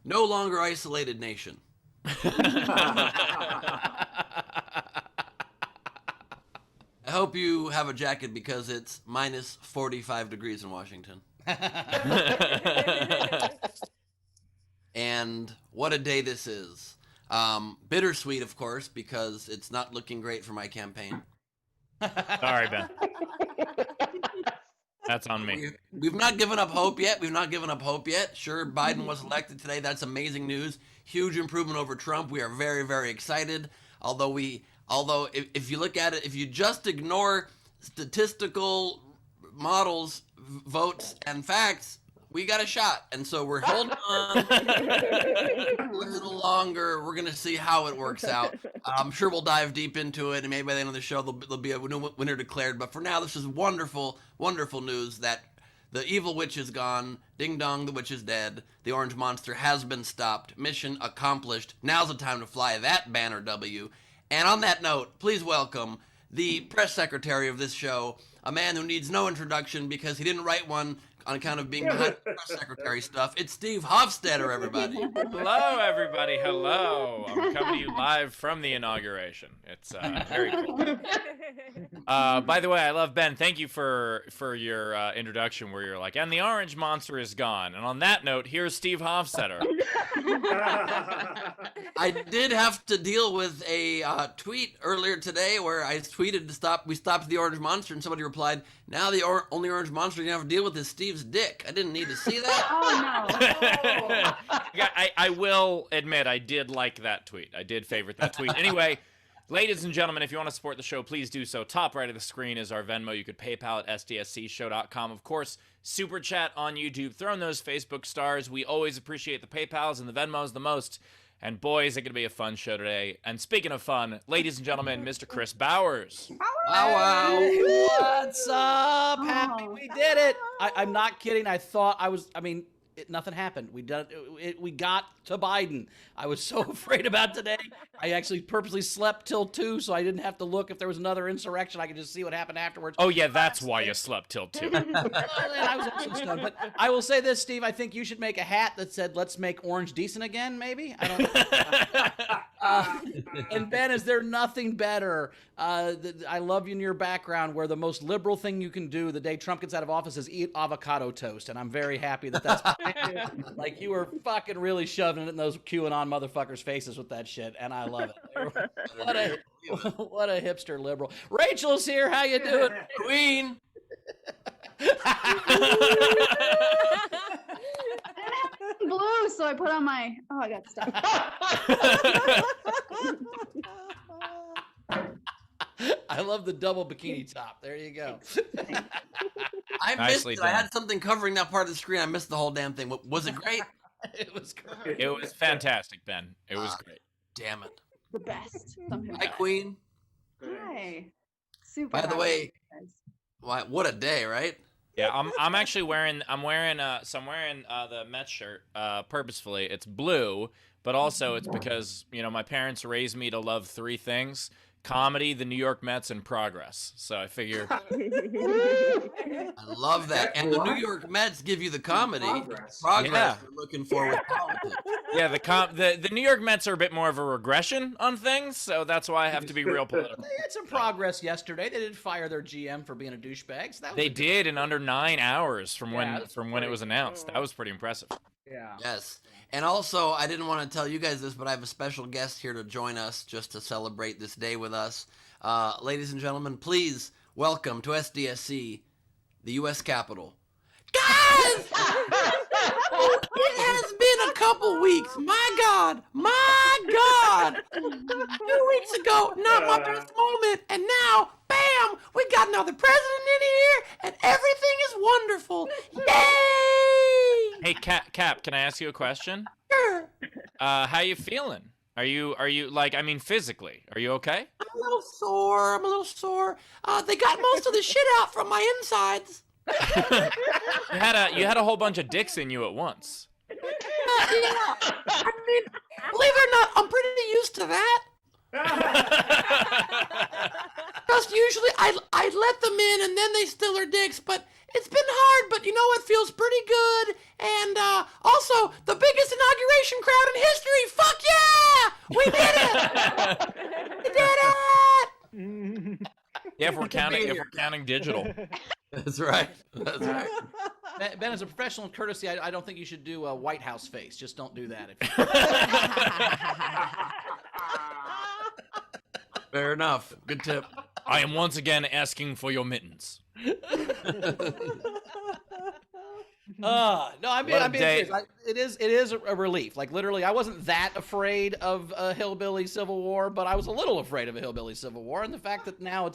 no longer isolated nation. I hope you have a jacket because it's minus 45 degrees in Washington. And what a day this is. Bittersweet, of course, because it's not looking great for my campaign. Sorry, Ben. That's on me. We've not given up hope yet. Sure, Biden was elected today. That's amazing news. Huge improvement over Trump. We are very, very excited. Although if you look at it, if you just ignore statistical models, votes, and facts, we got a shot. And so we're holding on a little longer. We're going to see how it works out. I'm sure we'll dive deep into it, and maybe by the end of the show, there'll be a new winner declared. But for now, this is wonderful, wonderful news that the evil witch is gone. Ding dong, the witch is dead. The orange monster has been stopped. Mission accomplished. Now's the time to fly that banner W. And on that note, please welcome the press secretary of this show, a man who needs no introduction because he didn't write one on account of being behind the press secretary stuff. It's Steve Hofstetter, everybody. Hello, everybody. Hello. I'm coming to you live from the inauguration. It's very cool. By the way, I love Ben. Thank you for your introduction where you're like, and the orange monster is gone. And on that note, here's Steve Hofstetter. I did have to deal with a tweet earlier today where I tweeted we stopped the orange monster, and somebody replied, now the only orange monster you have to deal with is Steve's dick. I didn't need to see that. Oh, no. I will admit I did like that tweet. I did favorite that tweet. Anyway, ladies and gentlemen, if you want to support the show, please do so. Top right of the screen is our Venmo. You could PayPal at sdscshow.com. Of course, Super Chat on YouTube. Throw in those Facebook stars. We always appreciate the PayPals and the Venmos the most. And boy, is it going to be a fun show today. And speaking of fun, ladies and gentlemen, Mr. Chris Bowers. Wow. What's up? Happy we did it. I'm not kidding. Nothing happened. We got to Biden. I was so afraid about today. I actually purposely slept till 2 so I didn't have to look if there was another insurrection. I could just see what happened afterwards. Oh, yeah, that's why you slept till 2. And I was also stunned. But I will say this, Steve. I think you should make a hat that said, let's make orange decent again, maybe? I don't know. And Ben, is there nothing better? I love you in your background where the most liberal thing you can do the day Trump gets out of office is eat avocado toast. And I'm very happy that's like you were fucking really shoving it in those QAnon motherfuckers' faces with that shit, and I love it. What a hipster liberal. Rachel's here. How you doing, Queen? Blue, so I put on my. Oh, I got stuff. I love the double bikini top. There you go. I missed it. done. I had something covering that part of the screen. I missed the whole damn thing. Was it great? It was great. It was fantastic, Ben. It was great. Damn it. The best. Somehow. Hi, Queen. Hi. Super. By the happy way, with you guys. Why, what a day, right? Yeah, I'm actually wearing the Mets shirt purposefully. It's blue, but also it's because, my parents raised me to love 3 things: comedy, the New York Mets, and progress. So I figure I love that. And the New York Mets give you the comedy. Progress Yeah. we're looking for with politics. yeah, the New York Mets are a bit more of a regression on things, so that's why I have to be real political. They had some progress yesterday. They did fire their GM for being a douchebag. So that was They did in under 9 hours from when that's when it was announced. That was pretty impressive. Yeah. Yes. And also, I didn't want to tell you guys this, but I have a special guest here to join us just to celebrate this day with us. Ladies and gentlemen, please welcome to SDSC, the U.S. Capitol. Guys! It has been a couple weeks. My God. 2 weeks ago, not my best moment. And now, bam, we got another president in here, and everything is wonderful. Yay! Hey, Cap, can I ask you a question? Sure. How you feeling? Are you physically? Are you okay? I'm a little sore. They got most of the shit out from my insides. You had a whole bunch of dicks in you at once. Yeah. I mean, believe it or not, I'm pretty used to that. Just usually I let them in and then they still are dicks, but it's been hard, but it feels pretty good. And also, the biggest immigration crowd in history. Fuck yeah! We did it! We did it! Yeah, if we're counting digital. That's right. That's right. Ben, as a professional courtesy, I don't think you should do a White House face. Just don't do that. Fair enough. Good tip. I am once again asking for your mittens. No, I'm being day. serious. It is a relief. Like literally, I wasn't that afraid of a hillbilly civil war, but I was a little afraid of a hillbilly civil war, and the fact that now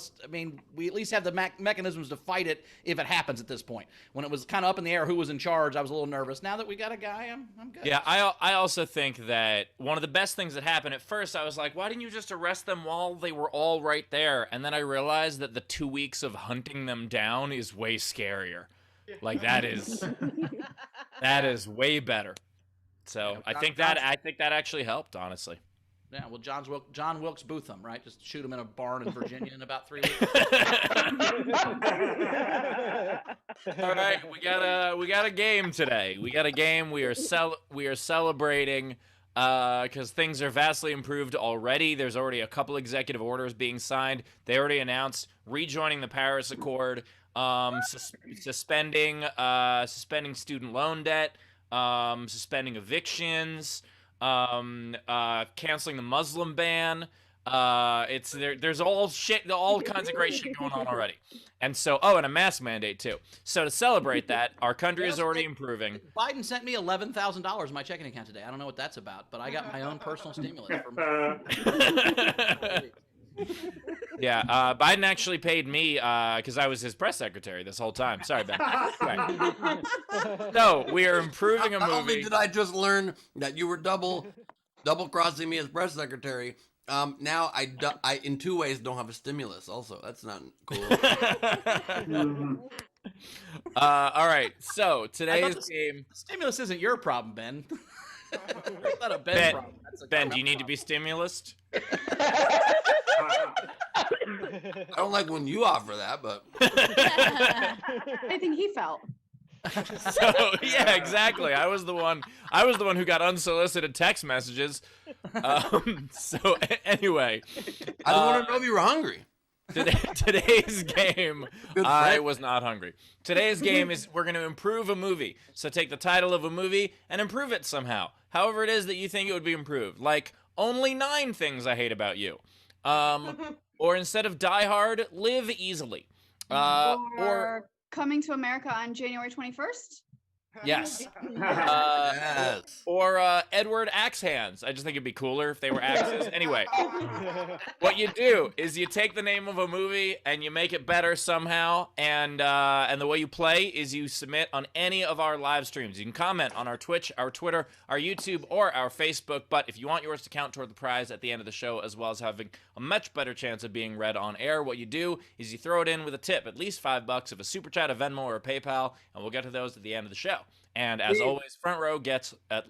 we at least have the mechanisms to fight it if it happens at this point. When it was kind of up in the air who was in charge, I was a little nervous. Now that we got a guy, I'm good. Yeah, I also think that one of the best things that happened at first, I was like, why didn't you just arrest them while they were all right there? And then I realized that the 2 weeks of hunting them down is way scarier. Like that is way better. So I think that actually helped, honestly. Yeah, well, John Wilkes Bootham, right? Just shoot him in a barn in Virginia in about 3 weeks. All right, we got a game today. We got a game. We are celebrating because things are vastly improved already. There's already a couple executive orders being signed. They already announced rejoining the Paris Accord. Suspending student loan debt, suspending evictions, canceling the Muslim ban. There's all kinds of great shit going on already. And so, and a mask mandate too. So to celebrate that, our country is already improving. Biden sent me $11,000 in my checking account today. I don't know what that's about, but I got my own personal stimulus from. Yeah, Biden actually paid me because I was his press secretary this whole time. Sorry, Ben. Right. So we are improving a movie. Not only did I just learn that you were double crossing me as press secretary, now I in 2 ways don't have a stimulus. Also, that's not cool. All right. So today's game. Stimulus isn't your problem, Ben. It's not a Ben problem. Ben, do you need to be stimulus? I don't like when you offer that, but I think he felt. So yeah, exactly. I was the one who got unsolicited text messages. So anyway, I don't want to know if you were hungry. Today's game, I was not hungry. Today's game is we're going to improve a movie. So take the title of a movie and improve it somehow. However it is that you think it would be improved. Like, only 9 things I hate about you. Or instead of Die Hard, Live Easily. Or Coming to America on January 21st? Yes. Yes. Or Edward Axe Hands. I just think it'd be cooler if they were axes. Anyway, what you do is you take the name of a movie and you make it better somehow. And the way you play is you submit on any of our live streams. You can comment on our Twitch, our Twitter, our YouTube, or our Facebook. But if you want yours to count toward the prize at the end of the show, as well as having a much better chance of being read on air, what you do is you throw it in with a tip, at least $5 of a super chat, a Venmo, or a PayPal, and we'll get to those at the end of the show. And as always, Front Row gets at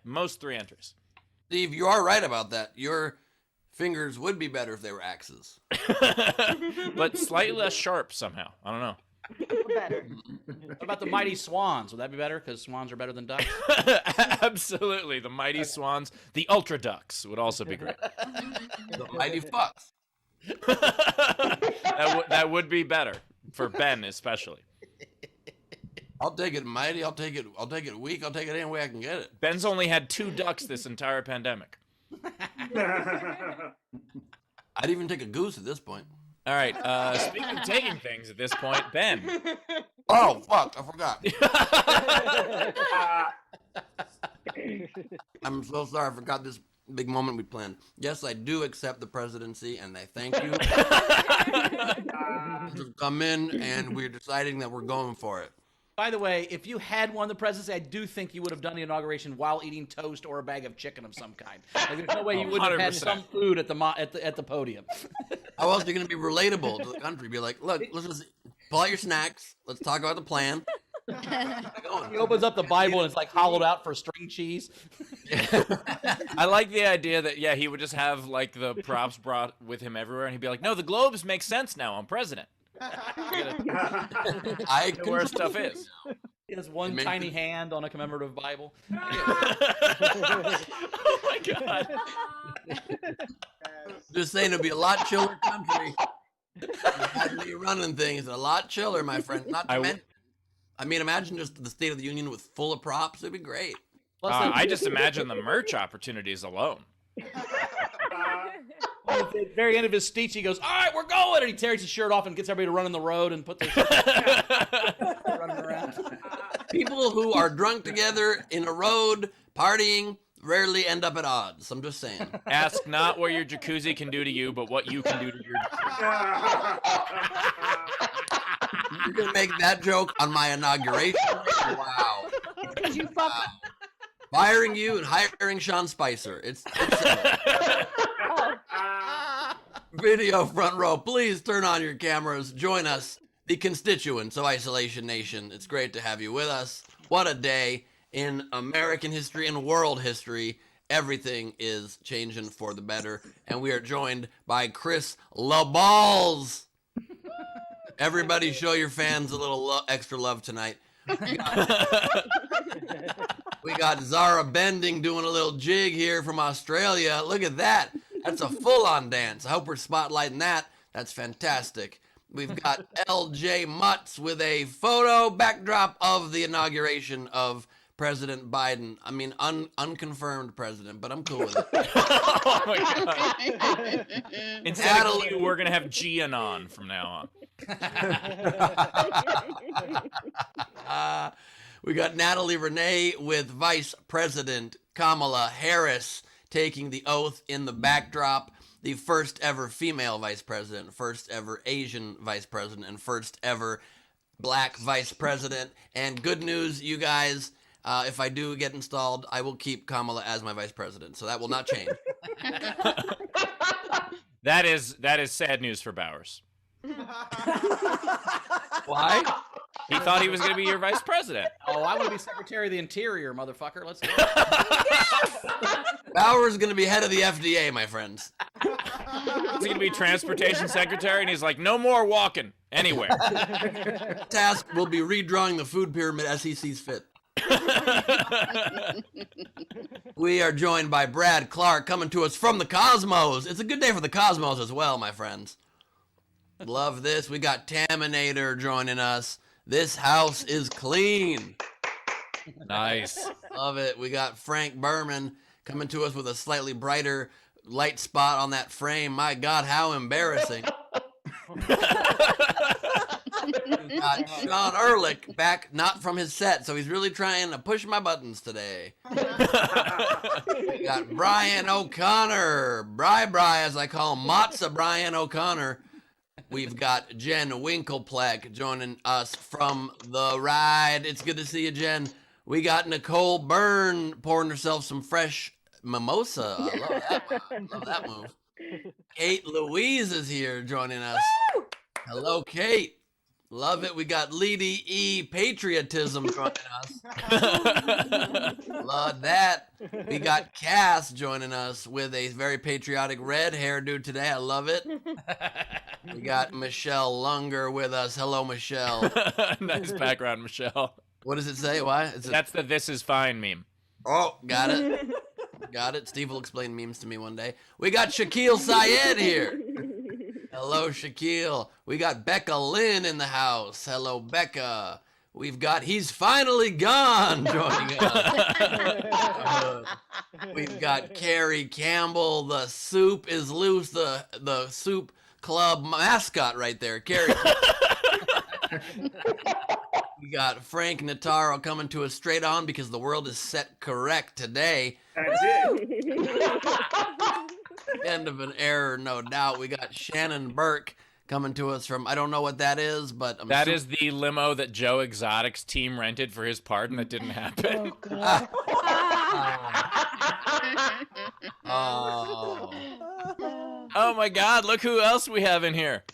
most 3 entries. Steve, you are right about that. Your fingers would be better if they were axes. But slightly less sharp somehow. I don't know. Better. What about the Mighty Swans? Would that be better? Because swans are better than ducks? Absolutely. The Mighty Swans. The Ultra Ducks would also be great. The mighty fucks. That would be better. For Ben, especially. I'll take it mighty. I'll take it weak. I'll take it any way I can get it. Ben's only had 2 ducks this entire pandemic. I'd even take a goose at this point. All right. Speaking of taking things at this point, Ben. Oh, fuck. I forgot. I'm so sorry. I forgot this big moment we planned. Yes, I do accept the presidency, and I thank you. Just come in, and we're deciding that we're going for it. By the way, if you had won the presidency, I do think you would have done the inauguration while eating toast or a bag of chicken of some kind. Like, there's no way you wouldn't have had 100%. some food at the podium. How else are you going to be relatable to the country? Be like, look, let's just pull out your snacks. Let's talk about the plan. He opens up the Bible and it's like hollowed out for string cheese. I like the idea that, yeah, he would just have, like, the props brought with him everywhere, and he'd be like, no, the globes make sense now. I'm president. I Know where stuff is. has one It made tiny me- hand on a commemorative Bible. Oh my god. Just saying, it'd be a lot chiller country. Had me running things, a lot chiller, my friend. Not to mention, I mean, imagine just the State of the Union with full of props. It'd be great. Plus, I just imagine the merch opportunities alone. at the very end of his speech, he goes, "All right, we're going," and he tears his shirt off and gets everybody to run in the road and put their running around. People who are drunk together in a road partying rarely end up at odds. I'm just saying. Ask not what your jacuzzi can do to you, but what you can do to your jacuzzi. You're gonna make that joke on my inauguration? Wow. Did you fuck? Firing you and hiring Sean Spicer. It's video front row. Please turn on your cameras. Join us, the constituents of Isolation Nation. It's great to have you with us. What a day in American history and world history. Everything is changing for the better, and we are joined by Chris LaBalls. Everybody, show your fans a little extra love tonight. We got Zara Bending doing a little jig here from Australia. Look at that. That's a full-on dance. I hope we're spotlighting that. That's fantastic. We've got LJ Mutz with a photo backdrop of the inauguration of President Biden. I mean, unconfirmed president, but I'm cool with it. Oh my god. Instead of you, we're going to have Gianon from now on. We got Natalie Renee with Vice President Kamala Harris taking the oath in the backdrop. The first ever female vice president, first ever Asian vice president, and first ever black vice president. And good news, you guys, if I do get installed, I will keep Kamala as my vice president. So that will not change. That is sad news for Bowers. Why? He thought he was going to be your vice president. Oh, I want to be Secretary of the Interior, motherfucker. Let's go. Bauer's is going to be head of the FDA, my friends. He's going to be transportation secretary, and he's like, no more walking anywhere. Task will be redrawing the food pyramid as he sees fit. We are joined by Brad Clark coming to us from the Cosmos. It's a good day for the Cosmos as well, my friends. Love this. We got Taminator joining us. This house is clean. Nice. Love it. We got Frank Berman coming to us with a slightly brighter light spot on that frame. My God, how embarrassing. We got Sean Ehrlich back, not from his set, so he's really trying to push my buttons today. We got Brian O'Connor, Bri as I call him, Matza Brian O'Connor. We've got Jen Winklepleck joining us from the ride. It's good to see you, Jen. We got Nicole Byrne pouring herself some fresh mimosa. I love that. Love that move. Kate Louise is here joining us. Hello, Kate. Love it. We got Lady E Patriotism joining us. Love that. We got Cass joining us with a very patriotic red hairdo today. I love it. We got Michelle Lunger with us. Hello, Michelle. Nice background, Michelle. What does it say? Why? That's the "This is fine" meme. Oh, got it. Got it. Steve will explain memes to me one day. We got Shaquille Syed here. Hello, Shaquille. We got Becca Lynn in the house. Hello, Becca. We've got He's Finally Gone joining us. We've got Carrie Campbell. The soup is loose. The soup club mascot right there. Carrie. We got Frank Notaro coming to us straight on because the world is set correct today. That's it. End of an error, no doubt. We got Shannon Burke coming to us from, I don't know what that is, but I'm That is the limo that Joe Exotic's team rented for his pardon that didn't happen. Oh. Oh my God! Look who else we have in here.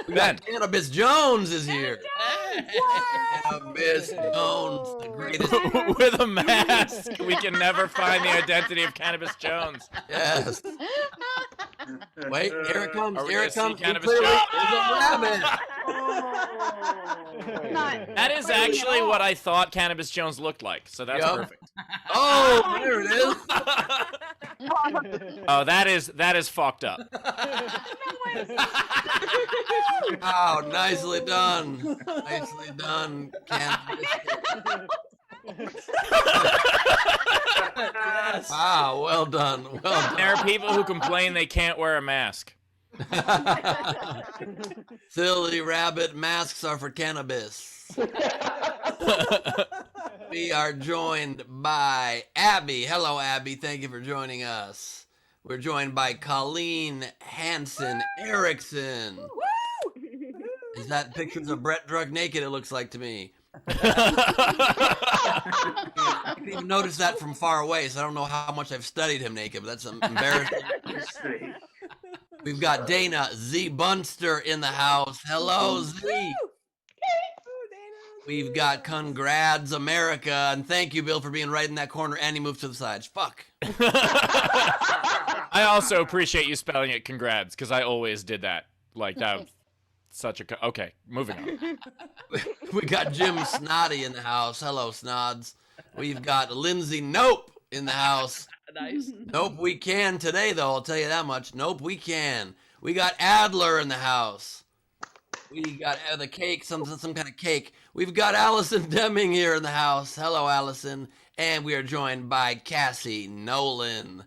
We got Cannabis Jones is here. Cannabis Jones, the greatest. With a mask. We can never find the identity of Cannabis Jones. Yes. Wait, here it comes. Are we Here gonna it see comes. He Cannabis clearly Jones? is a rabbit. Not That is really actually at all. what I thought Cannabis Jones looked like, so that's Yup. perfect. Oh, there it is. Oh, that is fucked up. Wow, nicely done. Nicely done, Cannabis. Yes. Wow, well done. Well There are people who complain they can't wear a mask. done. Silly rabbit, masks are for cannabis. We are joined by Abby. Hello, Abby. Thank you for joining us. We're joined by Colleen Hansen Erickson. Is that pictures of Brett Druck naked? It looks like to me. I can even notice that from far away, so I don't know how much I've studied him naked, but that's embarrassing. We've got Dana Z Bunster in the house. Hello, Z. We've got Congrats America, and thank you, Bill, for being right in that corner, and he moved to the sides. Fuck. I also appreciate you spelling it congrats, because I always did that. Like, that was such a... Okay, moving on. We got Jim Snoddy in the house. Hello, Snods. We've got Lindsay Nope in the house. Nice. Nope, we can today, though. I'll tell you that much. Nope, we can. We got Adler in the house. We got the cake, some kind of cake. We've got Allison Deming here in the house. Hello, Allison. And we are joined by Cassie Nolan.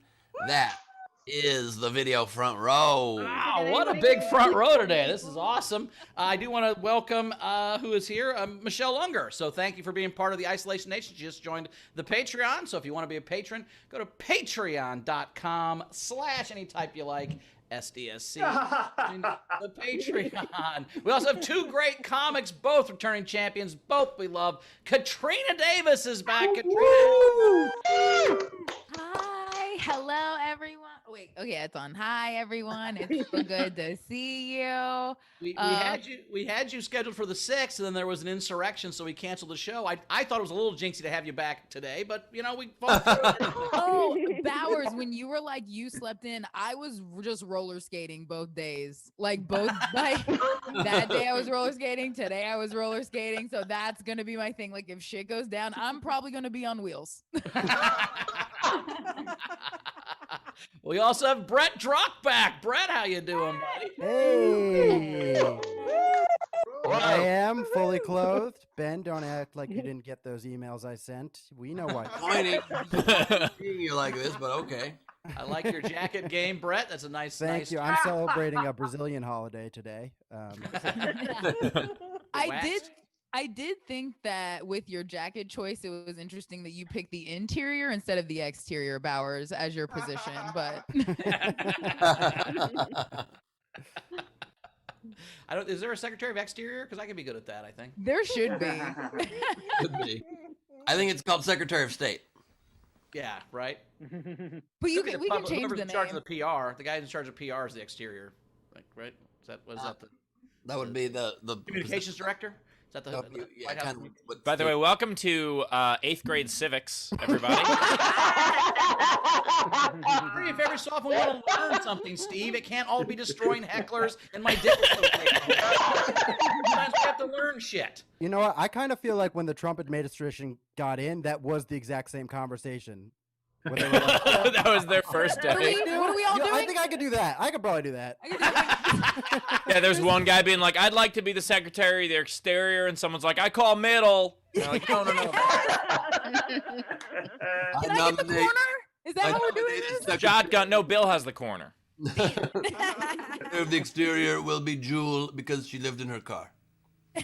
That is the video front row. Wow, what a big front row today. This is awesome. I do want to welcome who is here, Michelle Unger. So thank you for being part of the Isolation Nation. She just joined the Patreon. So if you want to be a patron, go to patreon.com/ any type you like. SDSC, the Patreon. We also have two great comics, both returning champions, both we love. Katrina Davis is back. Katrina. Hi, hello everyone. Wait, okay, it's on. Hi everyone. It's so good to see you. We had you scheduled for the 6th, and then there was an insurrection, so we canceled the show. I thought it was a little jinxy to have you back today, but we followed through. Oh, Bowers, when you were like you slept in, I was just roller skating both days. Like that day I was roller skating, today I was roller skating, so that's gonna be my thing. Like if shit goes down, I'm probably gonna be on wheels. We also have Brett Druck back. Brett, how you doing, buddy? Hey! I am fully clothed. Ben, don't act like you didn't get those emails I sent. We know what. Pointing. Seeing you like this, but okay. I like your jacket game, Brett. That's a nice. Thank you. I'm celebrating a Brazilian holiday today. I did think that with your jacket choice, it was interesting that you picked the interior instead of the exterior, Bowers, as your position. But Is there a Secretary of Exterior? Because I could be good at that. I think there should be. Could be. I think it's called Secretary of State. Yeah, right. But we can change whoever's the in charge name. of the PR. The guy in charge of PR is the exterior, like, right? Is that the That would be the communications director? Is that the yeah, White House? kind of, but By the way, welcome to 8th grade civics, everybody. If every so often we want to learn something, Steve, it can't all be destroying hecklers and my dick. Sometimes we have to learn shit. You know what? I kind of feel like when the Trump administration got in, that was the exact same conversation. Where they were like, That was their first What are day. we all doing? I think I could do that. I could probably do that. Yeah, there's one guy being like, I'd like to be the secretary of the exterior, and someone's like, I call middle. And they're like, no. Can I get the corner? Is that how we're doing this? Shotgun. No, Bill has the corner. Of the exterior will be Jewel because she lived in her car. No,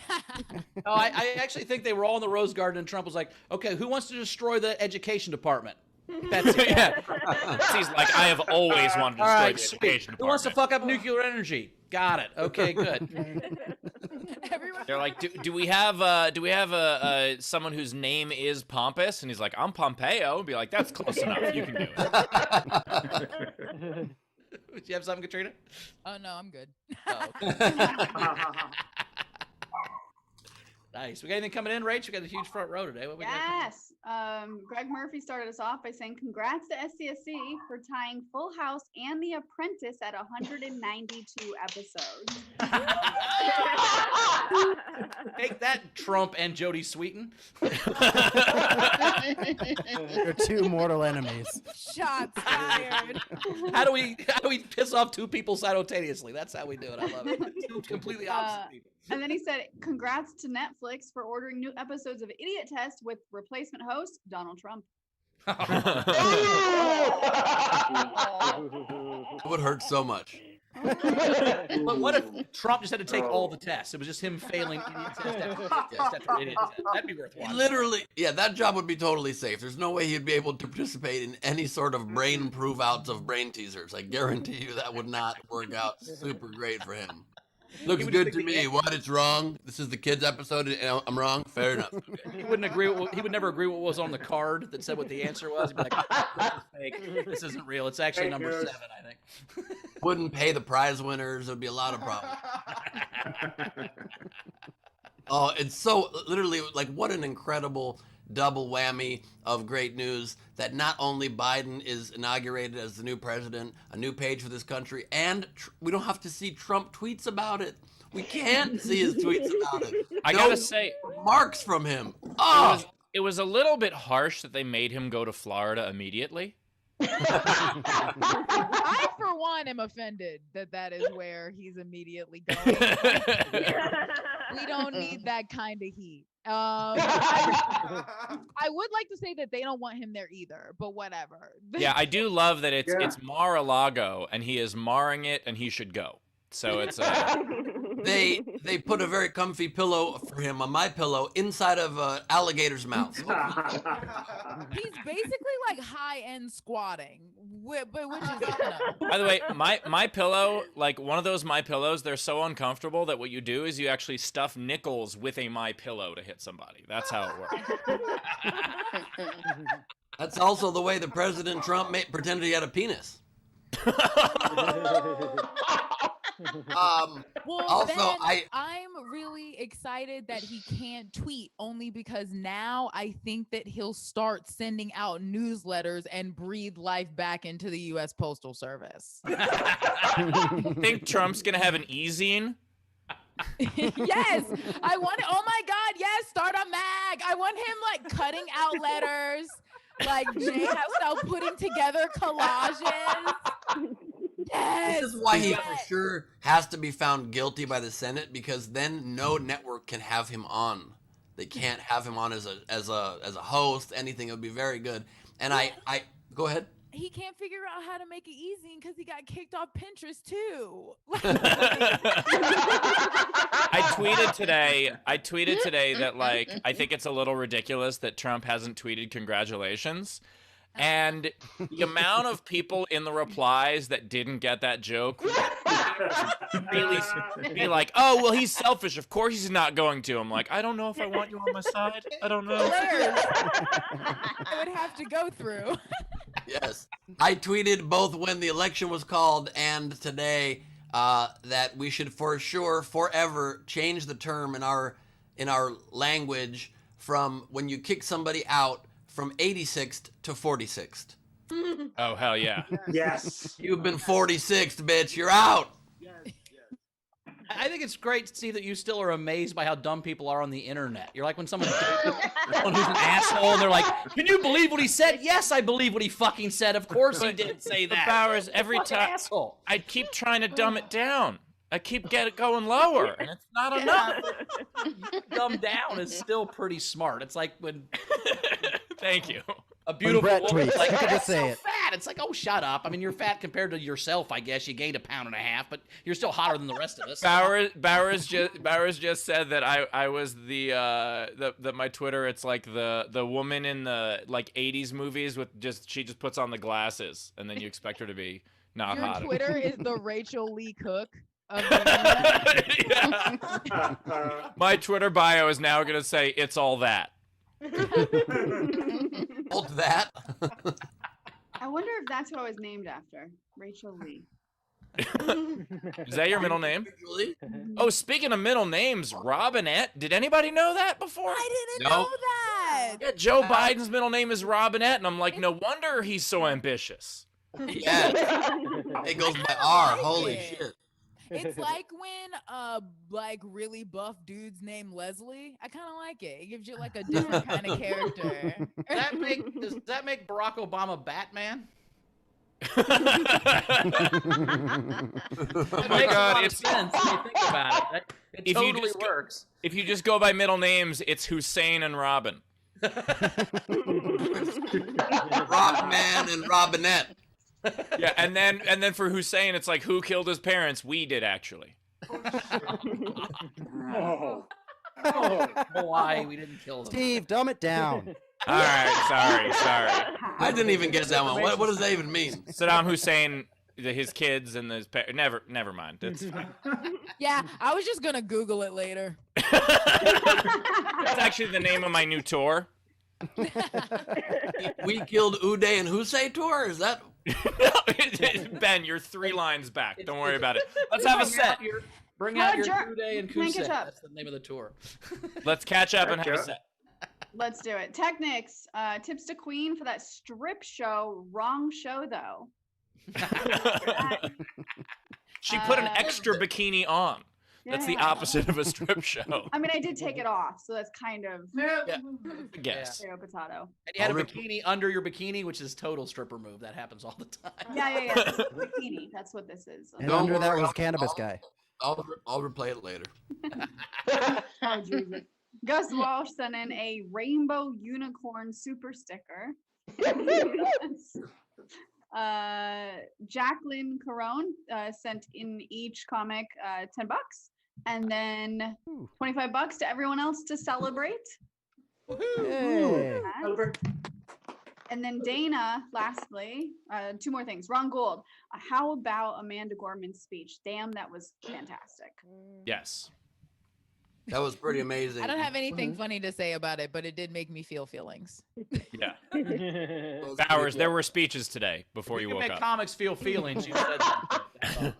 I actually think they were all in the Rose Garden, and Trump was like, okay, who wants to destroy the education department? That's it. Yeah. He's like, I have always wanted to All destroy right, the sweet. education Who wants to department. fuck up nuclear energy? Got it. Okay, good. Everyone. They're like, do we have someone whose name is pompous? And he's like, I'm Pompeo. And be like, that's close enough. You can do it. Do you have something, Katrina? Oh no, I'm good. Oh. Nice. We got anything coming in, Rach? We got a huge front row today. What we got coming in? Yes. Greg Murphy started us off by saying, congrats to SCSC for tying Full House and The Apprentice at 192 episodes. Take that, Trump and Jodie Sweetin. They're two mortal enemies. Shots fired. How do we piss off two people simultaneously? That's how we do it. I love it. Two completely opposite people. And then he said, congrats to Netflix for ordering new episodes of Idiot Test with replacement host Donald Trump. It would hurt so much. But what if Trump just had to take all the tests? It was just him failing idiot test after idiot test. That'd be worth watching. Literally, yeah, that job would be totally safe. There's no way he'd be able to participate in any sort of brain prove-outs of brain teasers. I guarantee you that would not work out super great for him. Looks would good just to think me. What? It's wrong. This is the kids' episode, and I'm wrong. Fair enough. He wouldn't agree. He would never agree what was on the card that said what the answer was. He'd be like, "This is fake. This isn't real. It's actually number 7, I think." Wouldn't pay the prize winners. There'd be a lot of problems. Oh, it's so literally like what an incredible double whammy of great news that not only Biden is inaugurated as the new president, a new page for this country, and we don't have to see Trump tweets about it. We can't see his tweets about it. I gotta say, marks from him. Oh, it was a little bit harsh that they made him go to Florida immediately. I, for one, am offended that is where he's immediately going. We don't need that kind of heat. I would like to say that they don't want him there either, but whatever. Yeah, I do love that it's Mar-a-Lago, and he is marring it, and he should go. So it's they put a very comfy pillow for him on my pillow inside of an alligator's mouth. He's basically like high-end squatting, which is By the way, my pillow, like one of those my pillows, they're so uncomfortable that what you do is you actually stuff nickels with a my pillow to hit somebody. That's how it works. That's also the way the President Trump pretended he had a penis. Well, also, Ben, I'm really excited that he can't tweet only because now I think that he'll start sending out newsletters and breathe life back into the U.S. Postal Service. Think Trump's gonna have an e-zine? Yes, I want it. Oh my God, yes, start a mag. I want him like cutting out letters, like Jay style putting together collages. Yes. This is why he for sure has to be found guilty by the Senate, because then no network can have him on. They can't have him on as a host. Anything. It would be very good. And I go ahead. He can't figure out how to make it easy because he got kicked off Pinterest too. I tweeted today that like I think it's a little ridiculous that Trump hasn't tweeted congratulations. And the amount of people in the replies that didn't get that joke really be like, oh, well, he's selfish. Of course he's not going to. I'm like, I don't know if I want you on my side. I don't know. I would have to go through. Yes. I tweeted both when the election was called and today that we should for sure forever change the term in our language from when you kick somebody out from 86th to 46th. Oh, hell yeah. Yes. You've been 46th, bitch. You're out. I think it's great to see that you still are amazed by how dumb people are on the internet. You're like when someone who's an asshole and they're like, can you believe what he said? Yes, I believe what he fucking said. Of course he did say that. Bowers, every Fucking time asshole. I keep trying to dumb it down. I keep going lower, and it's not enough. Dumb down is still pretty smart. It's like when Thank you. a beautiful Brett woman's tweets, like, you could that's just say so it. fat. It's like, oh, shut up. I mean, you're fat compared to yourself, I guess. You gained 1.5 pounds, but you're still hotter than the rest of us. Bowers just said that I was that my Twitter, it's like the woman in the like 80s movies with she just puts on the glasses and then you expect her to be not Your hot. Twitter is the Rachel Lee Cook of the internet. Yeah. My Twitter bio is now gonna say it's all that. Hold that. I wonder if that's who I was named after. Rachel Lee. Is that your middle name? Usually. Oh, speaking of middle names, Robinette. Did anybody know that before? I didn't No. know that. Yeah, Joe Biden's middle name is Robinette, and I'm like, no wonder he's so ambitious. Yeah. It goes by R. like Holy it. shit. It's like when like really buff dudes named Leslie. I kind of like it. It gives you like a different kind of character. Does that make Barack Obama Batman? Oh It my makes a God, lot of it's sense when you think about it. It If you totally just go- works. if you just go by middle names, it's Hussein and Robin. Rockman and Robinette. Yeah, and then for Hussein, it's like, who killed his parents? We did, actually. Hawaii, we didn't kill them. Steve, dumb it down. All right, sorry. I didn't even get that one. What does that even mean? Saddam Hussein, his kids, and his never mind. It's Yeah, I was just gonna Google it later. that's actually the name of my new tour. We killed Uday and Hussein tour? Is that? Ben, you're 3 lines back. Don't worry about it. Let's have a set. Bring out your Roger. Kuday and Can I Kusek. catch up? That's the name of the tour. Let's catch up and have a set. Let's do it. Technics, tips to Queen for that strip show. Wrong show though. She put an extra bikini on. That's the Yeah. opposite of a strip show. I mean, I did take it off, so that's kind of I guess. potato potato. And you had a I'll bikini under your bikini, which is total stripper move. That happens all the time. Yeah. Bikini. That's what this is. And Don't under that worry, was I'll- cannabis I'll- guy. I'll replay it later. Oh, Jesus. Gus Walsh sent in a rainbow unicorn super sticker. Jacqueline Caron sent in each comic $10, and then Ooh. $25 to everyone else to celebrate. Hey. And then Dana, lastly, 2 more things. Ron Gold, how about Amanda Gorman's speech? Damn, that was fantastic. Yes. That was pretty amazing. I don't have anything funny to say about it, but it did make me feel feelings. Yeah. That was Bowers, pretty there were speeches today before You you can woke make up. comics feel feelings. You said that. cool.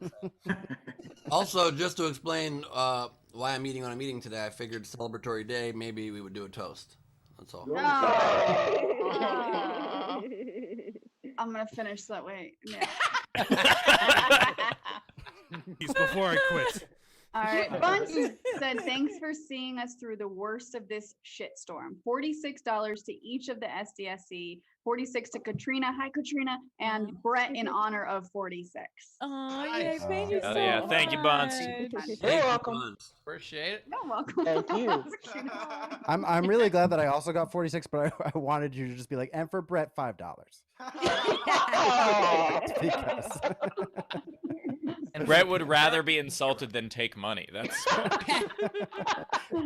Also, just to explain why I'm eating on a meeting today, I figured celebratory day, maybe we would do a toast. That's all. Oh. I'm gonna finish that way. Yeah. He's before I quit. All right. Bunce said, thanks for seeing us through the worst of this shitstorm. $46 to each of the SDSC, 46 to Katrina. Hi, Katrina. And Brett in honor of 46. Oh, Nice. thank you Oh, so yeah. Thank you, Buns. much. Thank You're you, welcome. Buns. Appreciate it. You're welcome. Thank you. I'm really glad that I also got 46, but I wanted you to just be like, and for Brett, $5. Because And Brett would rather be insulted than take money. That's a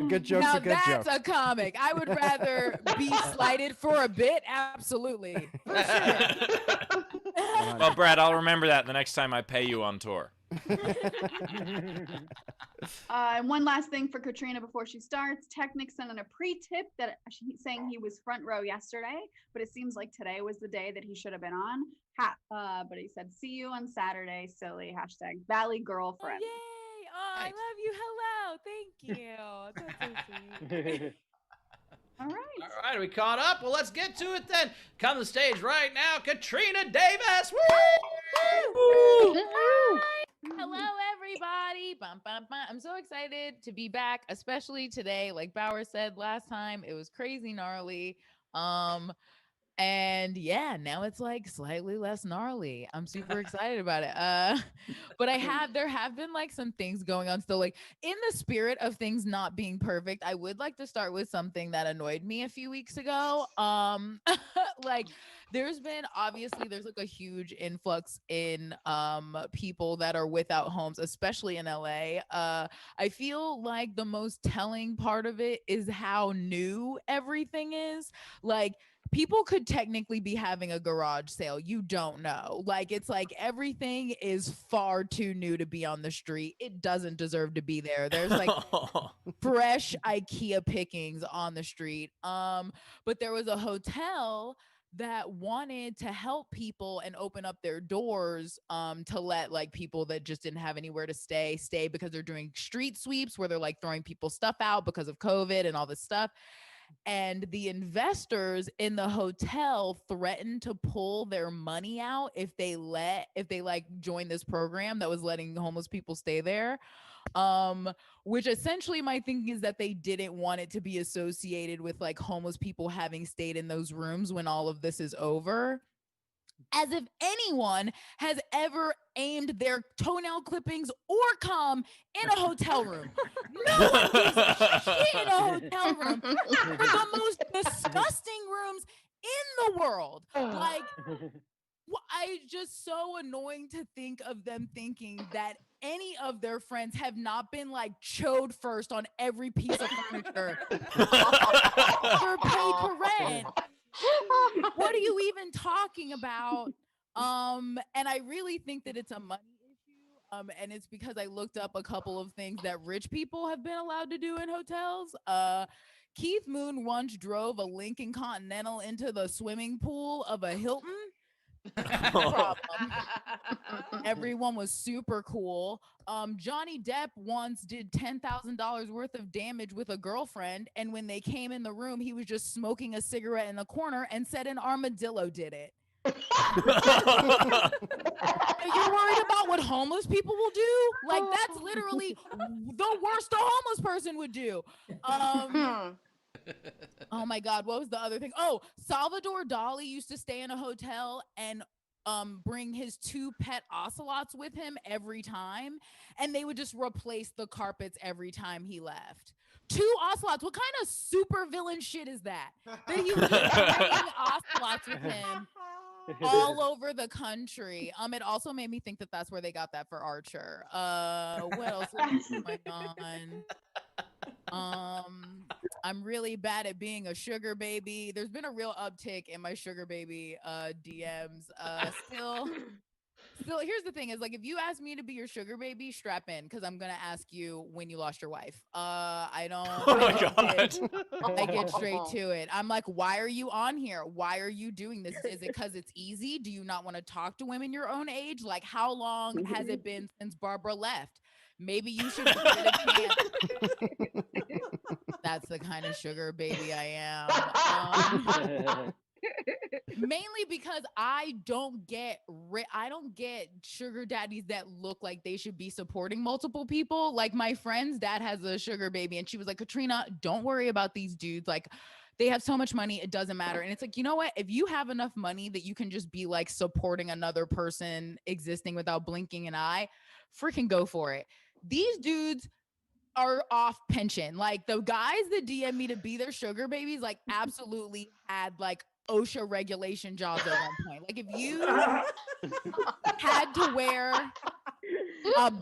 good joke's Now a good that's joke. a comic. I would rather be slighted for a bit. Absolutely. For sure. well, Brett. I'll remember that the next time I pay you on tour. And one last thing for Katrina before she starts. Technic sent in a pre-tip that he's saying he was front row yesterday, but it seems like today was the day that he should have been on. But he said, see you on Saturday, silly. Hashtag Valley Girl Oh, forever. yay. Oh, I Nice. love you. Hello. Thank you. That's so sweet. All right. All right, are we caught up? Well, let's get to it then. Come to the stage right now, Katrina Davis. Woo! Hello, everybody. Bum, bum, bum. I'm so excited to be back, especially today. Like Bauer said last time, it was crazy gnarly. And yeah, now it's like slightly less gnarly. I'm super excited about it. But there have been like some things going on still. Like in the spirit of things not being perfect, I would like to start with something that annoyed me a few weeks ago. Like there's like a huge influx in people that are without homes, especially in LA. I feel like the most telling part of it is how new everything is. Like people could technically be having a garage sale. You don't know. Like, it's like everything is far too new to be on the street. It doesn't deserve to be there. There's like fresh IKEA pickings on the street. But there was a hotel that wanted to help people and open up their doors to let like people that just didn't have anywhere to stay because they're doing street sweeps where they're like throwing people's stuff out because of COVID and all this stuff. And the investors in the hotel threatened to pull their money out if they like join this program that was letting homeless people stay there. Which essentially my thinking is that they didn't want it to be associated with like homeless people having stayed in those rooms when all of this is over. As if anyone has ever aimed their toenail clippings or cum in a hotel room. No one gives a shit in a hotel room. They're the most disgusting rooms in the world. Like, it's just so annoying to think of them thinking that any of their friends have not been like chode first on every piece of furniture or paid for rent. What are you even talking about? And I really think that it's a money issue. And it's because I looked up a couple of things that rich people have been allowed to do in hotels. Keith Moon once drove a Lincoln Continental into the swimming pool of a Hilton. Problem. Everyone was super cool. Johnny Depp once did $10,000 worth of damage with a girlfriend, and when they came in the room, he was just smoking a cigarette in the corner and said an armadillo did it. You're worried about what homeless people will do? Like, that's literally the worst a homeless person would do. Oh my God, what was the other thing? Oh, Salvador Dali used to stay in a hotel and bring his 2 pet ocelots with him every time, and they would just replace the carpets every time he left. 2 ocelots. What kind of super villain shit is that? That he was just bringing ocelots with him all over the country. It also made me think that that's where they got that for Archer. What else is going on? I'm really bad at being a sugar baby. There's been a real uptick in my sugar baby DMs. Still, here's the thing: is like if you ask me to be your sugar baby, strap in because I'm gonna ask you when you lost your wife. I get straight to it. I'm like, why are you on here? Why are you doing this? Is it because it's easy? Do you not want to talk to women your own age? Like, how long has it been since Barbara left? Maybe you should give it a chance. That's the kind of sugar baby I am. Mainly because I don't get sugar daddies that look like they should be supporting multiple people. Like my friend's dad has a sugar baby, and she was like, Katrina, don't worry about these dudes. Like, they have so much money, it doesn't matter. And it's like, you know what? If you have enough money that you can just be like supporting another person existing without blinking an eye, freaking go for it. These dudes are off pension. Like the guys that DM me to be their sugar babies, like absolutely had like OSHA regulation jobs at one point. Like if you had to wear a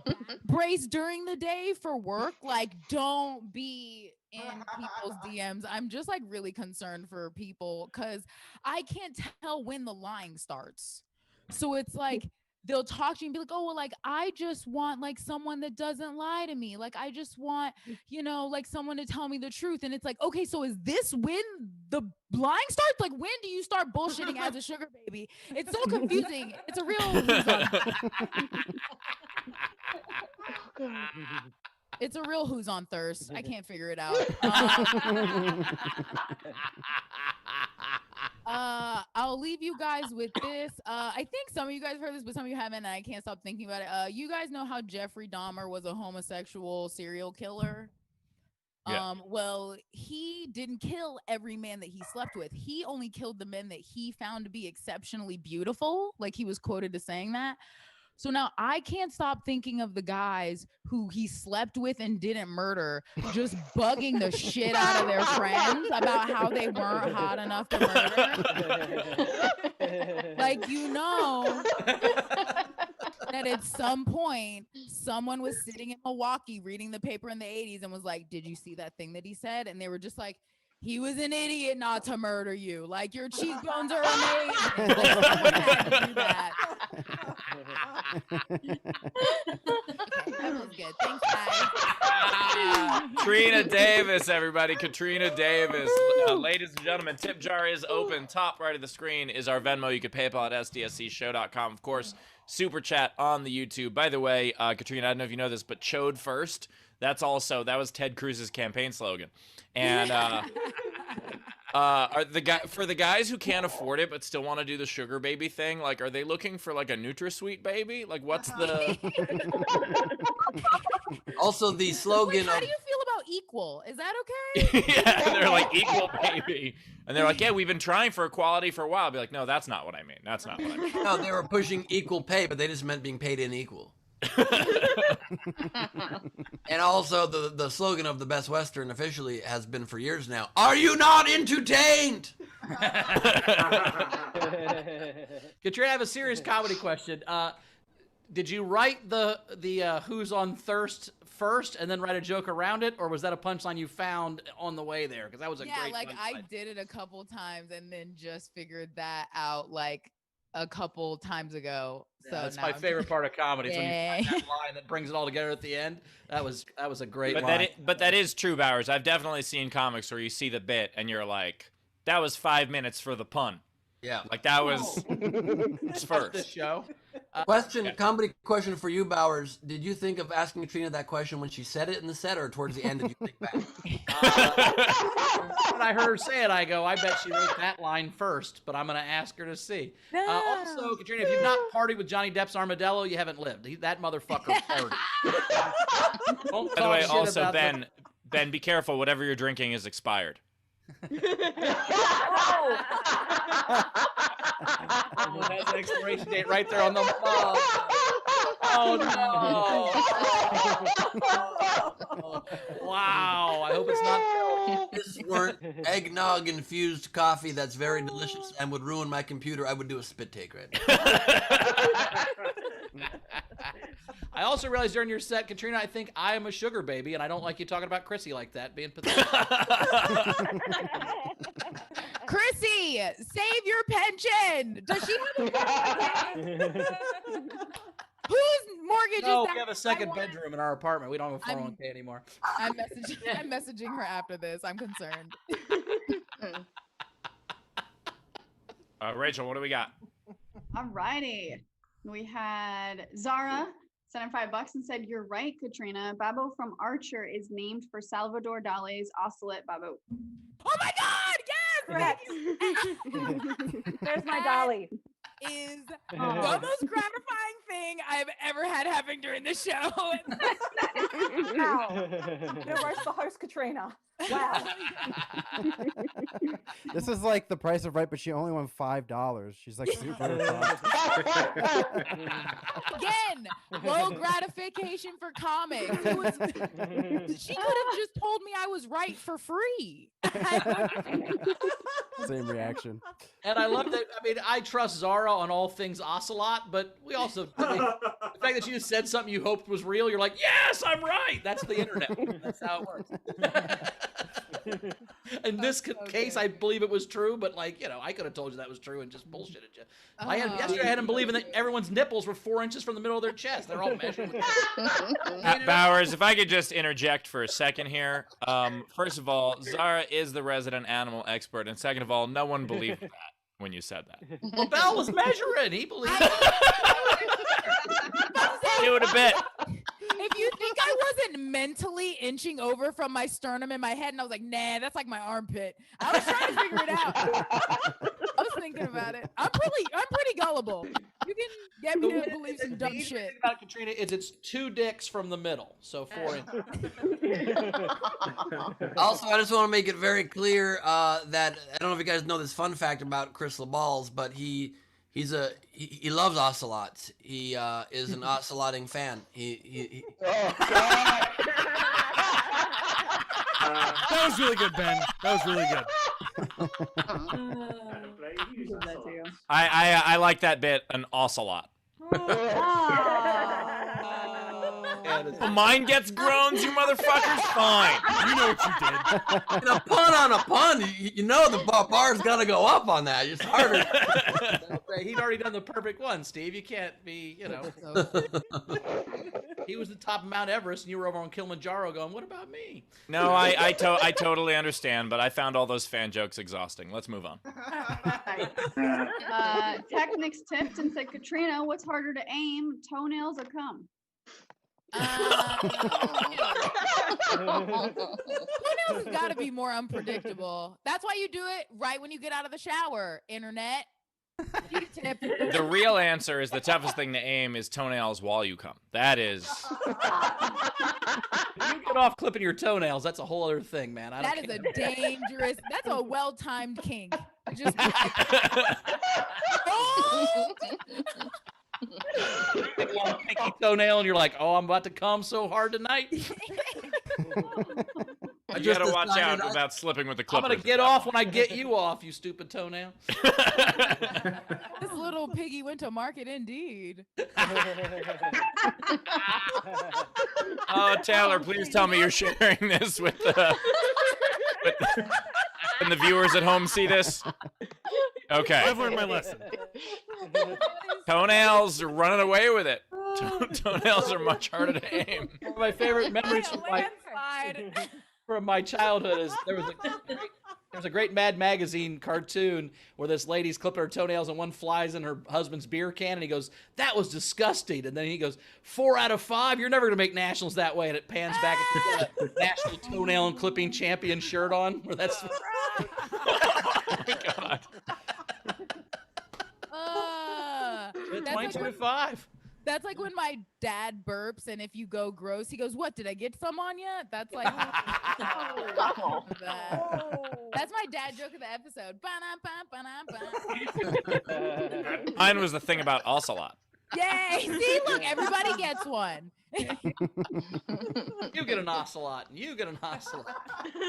brace during the day for work, like don't be in people's DMs. I'm just like really concerned for people because I can't tell when the lying starts. So it's like they'll talk to you and be like, oh, well, like, I just want like someone that doesn't lie to me. Like, I just want, you know, like someone to tell me the truth. And it's like, okay, so is this when the lying starts? Like, when do you start bullshitting as a sugar baby? It's so confusing. It's a real it's a real who's on thirst. I can't figure it out. I'll leave you guys with this. I think some of you guys heard this, but some of you haven't, and I can't stop thinking about it. You guys know how Jeffrey Dahmer was a homosexual serial killer? Yeah. Well, he didn't kill every man that he slept with. He only killed the men that he found to be exceptionally beautiful. Like he was quoted as saying that. So now I can't stop thinking of the guys who he slept with and didn't murder, just bugging the shit out of their friends about how they weren't hot enough to murder. Like, you know that at some point, someone was sitting in Milwaukee reading the paper in the 80s and was like, did you see that thing that he said? And they were just like, he was an idiot not to murder you. Like, your cheekbones are amazing. Like, someone had to do that. Okay, that was good. Thanks, guys. Katrina Davis, everybody. Katrina Davis. Ladies and gentlemen, tip jar is open. Top right of the screen is our Venmo. You can PayPal at sdscshow.com. Of course, super chat on the YouTube. By the way, Katrina, I don't know if you know this, but Chode First, that was Ted Cruz's campaign slogan. And for the guys who can't afford it but still want to do the sugar baby thing, like, are they looking for like a NutraSweet baby? Like, what's the? Also, the slogan How of do you feel about equal? Is that okay? Yeah, they're like equal baby, and they're like, yeah, we've been trying for equality for a while. I'll be like, no, that's not what I mean. That's not what I mean. no, they were pushing equal pay, but they just meant being paid unequal. And also, the slogan of the Best Western officially has been for years now. Are you not entertained? Katrina, I have a serious comedy question. Did you write the who's on thirst first and then write a joke around it, or was that a punchline you found on the way there? Because that was a great like punchline. I did it a couple times and then just figured that out like a couple times ago. So that's now my I'm favorite part of comedy. It's when you Yay. find that line that brings it all together at the end. That was a great But line. that is true, Bowers. I've definitely seen comics where you see the bit and you're like, that was 5 minutes for the pun. Yeah. Like that was This first. show. Comedy question for you, Bowers. Did you think of asking Katrina that question when she said it in the set, or towards the end did you think back? When I heard her say it, I go, I bet she wrote that line first, but I'm going to ask her to see. Also, Katrina, if you've not partied with Johnny Depp's Armadillo, you haven't lived. That motherfucker partied. Don't By the way, talk shit also about Ben, be careful. Whatever you're drinking is expired. Oh, that's an expiration date right there on the mug. Oh no! Wow! I hope it's not. If this weren't eggnog infused coffee that's very delicious and would ruin my computer, I would do a spit take right now. I also realized during your set, Katrina, I think I am a sugar baby, and I don't like you talking about Chrissy like that, being pathetic. Chrissy, save your pension. Does she have Whose mortgage No, is that? we have a second bedroom in our apartment. We don't have a 401k anymore. I'm messaging her after this. I'm concerned. Rachel, what do we got? Alrighty. We had Zara sent in $5 and said, "You're right, Katrina. Babo from Archer is named for Salvador Dali's Ocelot Babo." Oh my God! Yes! Correct. There's my dolly. Is the most gratifying thing I've ever had happen during the show. Wow. You're roast the host, Katrina. Wow. This is like The Price of Right, but she only won $5. She's like super. Again, low gratification for comics. She could have just told me I was right for free. Same reaction. And I love that. I mean, I trust Zara on all things Ocelot, but we also, the fact that you just said something you hoped was real, you're like, yes, I'm right. That's the internet. That's how it works. In this case, I believe it was true, but like, I could have told you that was true and just bullshitted you. Yesterday I had him believing that everyone's nipples were 4 inches from the middle of their chest. They're all measured. Bowers, if I could just interject for a second here. First of all, Zara is the resident animal expert, and second of all, no one believed that when you said that. Well, Bell was measuring. He believed it. Do it a bit. If you think I wasn't mentally inching over from my sternum in my head, and I was like, nah, that's like my armpit. I was trying to figure it out. I was thinking about it. I'm pretty gullible. You can get me to believe some dumb shit. The thing about Katrina is it's 2 dicks from the middle, so 4 inches. Also, I just want to make it very clear that I don't know if you guys know this fun fact about Chris LaBalls, but he loves ocelots. He is an ocelotting fan. That was really good, Ben. That was really good. I like that bit an ocelot. Mine gets groans, you motherfuckers. Fine. You know what you did. And a pun on a pun. You know the bar's got to go up on that. It's harder. He'd already done the perfect one, Steve. You can't be, he was the top of Mount Everest, and you were over on Kilimanjaro going, what about me? No, I totally understand, but I found all those fan jokes exhausting. Let's move on. Technics tipped and said, Katrina, what's harder to aim, toenails or cum? Toenails has got to be more unpredictable. That's why you do it right when you get out of the shower. Internet. Tip. The real answer is the toughest thing to aim is toenails while you come. That is. If you get off clipping your toenails, that's a whole other thing, man. That is a dangerous. That's a well-timed kink. Just. Long pinky toenail, and you're like, oh, I'm about to come so hard tonight. You gotta watch out about slipping with the clippers. I'm gonna get off when I get you off, you stupid toenail. This little piggy went to market indeed. Oh, Taylor, please tell me you're sharing this with and the viewers at home see this. Okay. I've learned my lesson. Toenails are running away with it. Toenails are much harder to aim. One of my favorite memories from my childhood is there was a great Mad Magazine cartoon where this lady's clipping her toenails and one flies in her husband's beer can, and he goes, that was disgusting. And then he goes, 4 out of 5, you're never gonna make nationals that way. And it pans back at the national toenail and clipping champion shirt on, where that's Oh my God. That's 22-5. That's like when my dad burps, and if you go gross, he goes, what, did I get some on you? That's like, that's my dad joke of the episode. Ba-na-ba-ba-na-ba. Mine was the thing about Ocelot. Yay! See, look, everybody gets one. You get an ocelot, and you get an ocelot.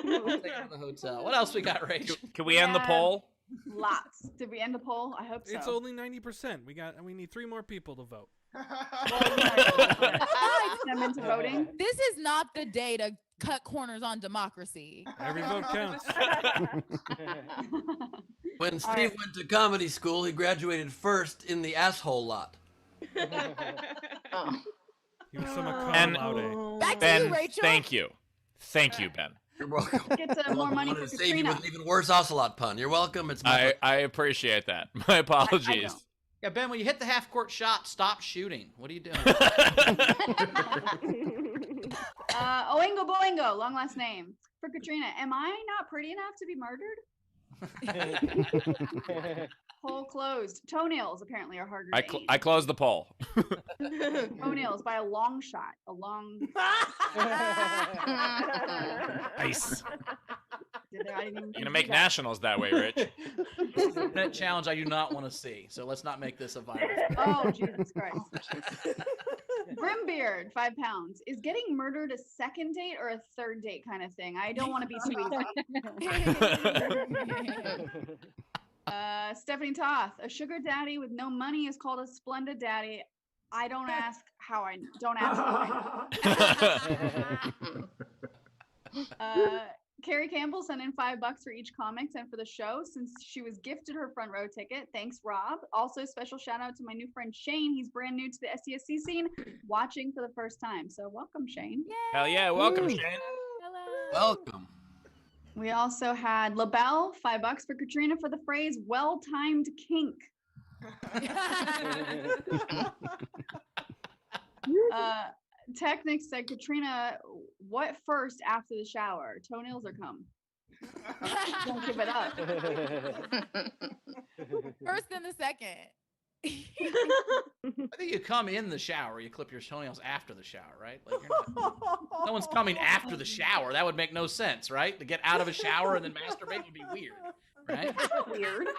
We'll take it to the hotel. What else we got, Rach? Can we end the poll? Lots. Did we end the poll? I hope so. It's only 90%. We need 3 more people to vote. Them into voting. This is not the day to cut corners on democracy. Every vote counts. When Steve went to comedy school, he graduated first in the asshole lot. He was some And- Back to Ben, you, Rachel. thank you. Thank you, Ben. You're welcome. Get some more money I for wanted to save you Katrina. with an even worse ocelot pun. You're welcome. It's my I appreciate that. My apologies. Yeah, Ben, when you hit the half-court shot, stop shooting. What are you doing? Oingo Boingo, long last name. For Katrina, am I not pretty enough to be murdered? Poll closed. Toenails apparently are harder to aim. I closed the poll. Toenails by a long shot. A long. Nice. You're You're gonna make nationals that way, Rich. That challenge I do not want to see. So let's not make this a virus. Oh, Jesus Christ. Brimbeard, 5 pounds. Is getting murdered a second date or a third date kind of thing? I don't want to be too easy. Stephanie Toth, a sugar daddy with no money is called a splendid daddy. I don't ask how I don't ask how I know. Carrie Campbell sent in $5 for each comic and for the show since she was gifted her front row ticket. Thanks, Rob. Also, special shout out to my new friend Shane. He's brand new to the SDSC scene, watching for the first time. So welcome, Shane. Yay. Hell yeah, welcome, Shane. Hello. welcome. We also had LaBelle, $5 for Katrina for the phrase well-timed kink. Technics said, Katrina, what first after the shower? Toenails or cum? Don't give it up. First and the second. I think you come in the shower, you clip your toenails after the shower, right? Like no one's coming after the shower. That would make no sense, right? To get out of a shower and then masturbate would be weird, right? Weird.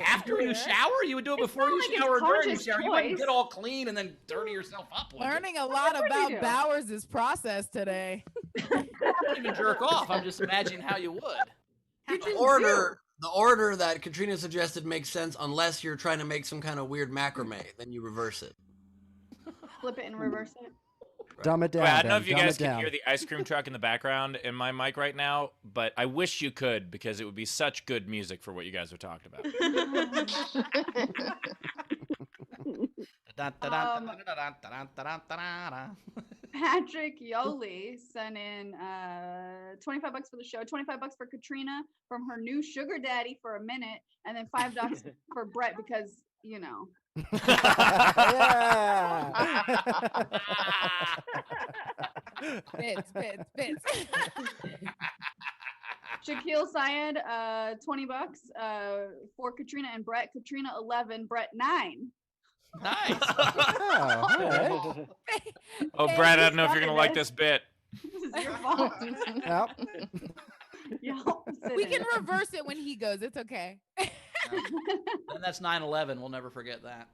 After you shower, you would do it before you not like it's shower or during you conscious shower. You wouldn't choice. get all clean and then dirty yourself up. would you? Learning a lot What would you about do? Bowers' process today. I wouldn't even jerk off. I'm just imagining how you would. The order that Katrina suggested makes sense unless you're trying to make some kind of weird macrame. Then you reverse it. Flip it and reverse it. Dumb it down. I don't know Ben, if you dumb guys it can down. hear the ice cream truck in the background in my mic right now, but I wish you could because it would be such good music for what you guys are talking about. Patrick Yoli sent in $25 for the show, $25 for Katrina from her new sugar daddy for a minute, and then $5 for Brett because, you know. Yeah. Bits. Shaquille Syed, $20 for Katrina and Brett. Katrina 11, Brett 9. Nice. Oh, all right. Oh, Brad, I don't know if you're going to like this bit. This is your fault. Yep. We can reverse it when he goes. It's okay. And that's 9/11. We'll never forget that.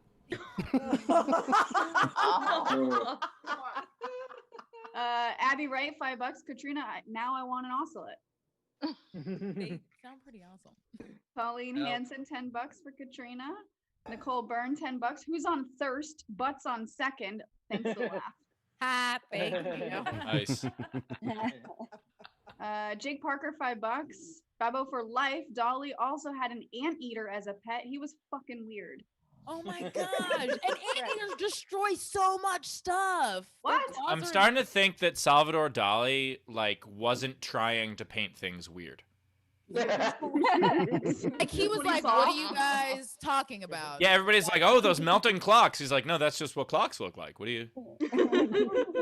Abby Wright, $5. Katrina, now I want an oscillate. They sound pretty awesome. Pauline Yep. Hanson, $10 for Katrina. Nicole Byrne, $10. Who's on thirst? Butts on second. Thanks for the laugh. Ha, thank you. Nice. Jake Parker, $5. Babo for life. Dolly also had an anteater as a pet. He was fucking weird. Oh my gosh. And anteaters destroy so much stuff. What? Their claws I'm are- starting to think that Salvador Dali wasn't trying to paint things weird. Like he was What he like, saw? what are you guys talking about? Yeah, everybody's like, "Oh, those melting clocks." He's like, "No, that's just what clocks look like." What do you?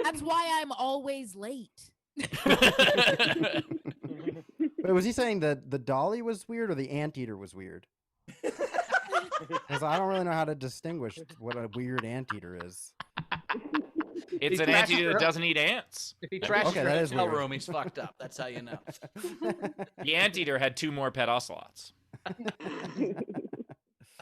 That's why I'm always late. Wait, was he saying that the dolly was weird or the anteater was weird? Because I don't really know how to distinguish what a weird anteater is. It's He an trashed anteater her- that doesn't eat ants. If he trashes Okay, your that is hotel weird. room, he's fucked up. That's how you know. The anteater had 2 more pet ocelots.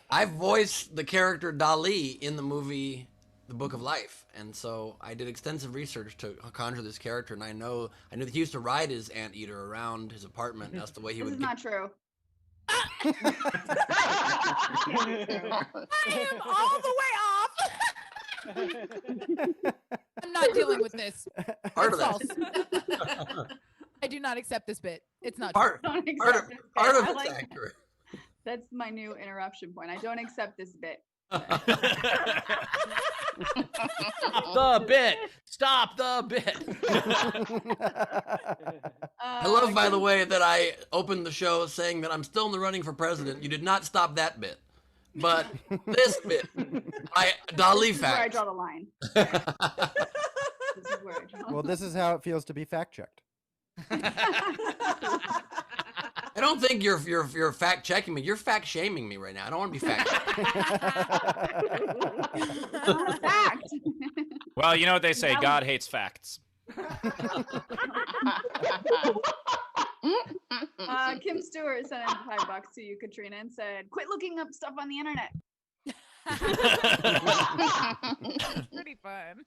I voiced the character Dali in the movie The Book of Life, and so I did extensive research to conjure this character, and I knew that he used to ride his anteater around his apartment. That's the way he This would. is not true. I am all the way off. I'm not dealing with this. Part It's of false. that. I do not accept this bit. It's not Part Don't part of accept this part bit. of I it's like- accurate. That's my new interruption point. I don't accept this bit. The bit. Stop the bit. I love, by the way, that I opened the show saying that I'm still in the running for president. You did not stop that bit, but this bit, Dali This is where I fact. draw the line. This is where I draw the Well, this is how it feels to be fact checked. I don't think you're fact checking me. You're fact shaming me right now. I don't want to be fact. Not a fact. Well, you know what they say: That God hates facts. Kim Stewart sent in $5 to you, Katrina, and said, "Quit looking up stuff on the internet." pretty fun.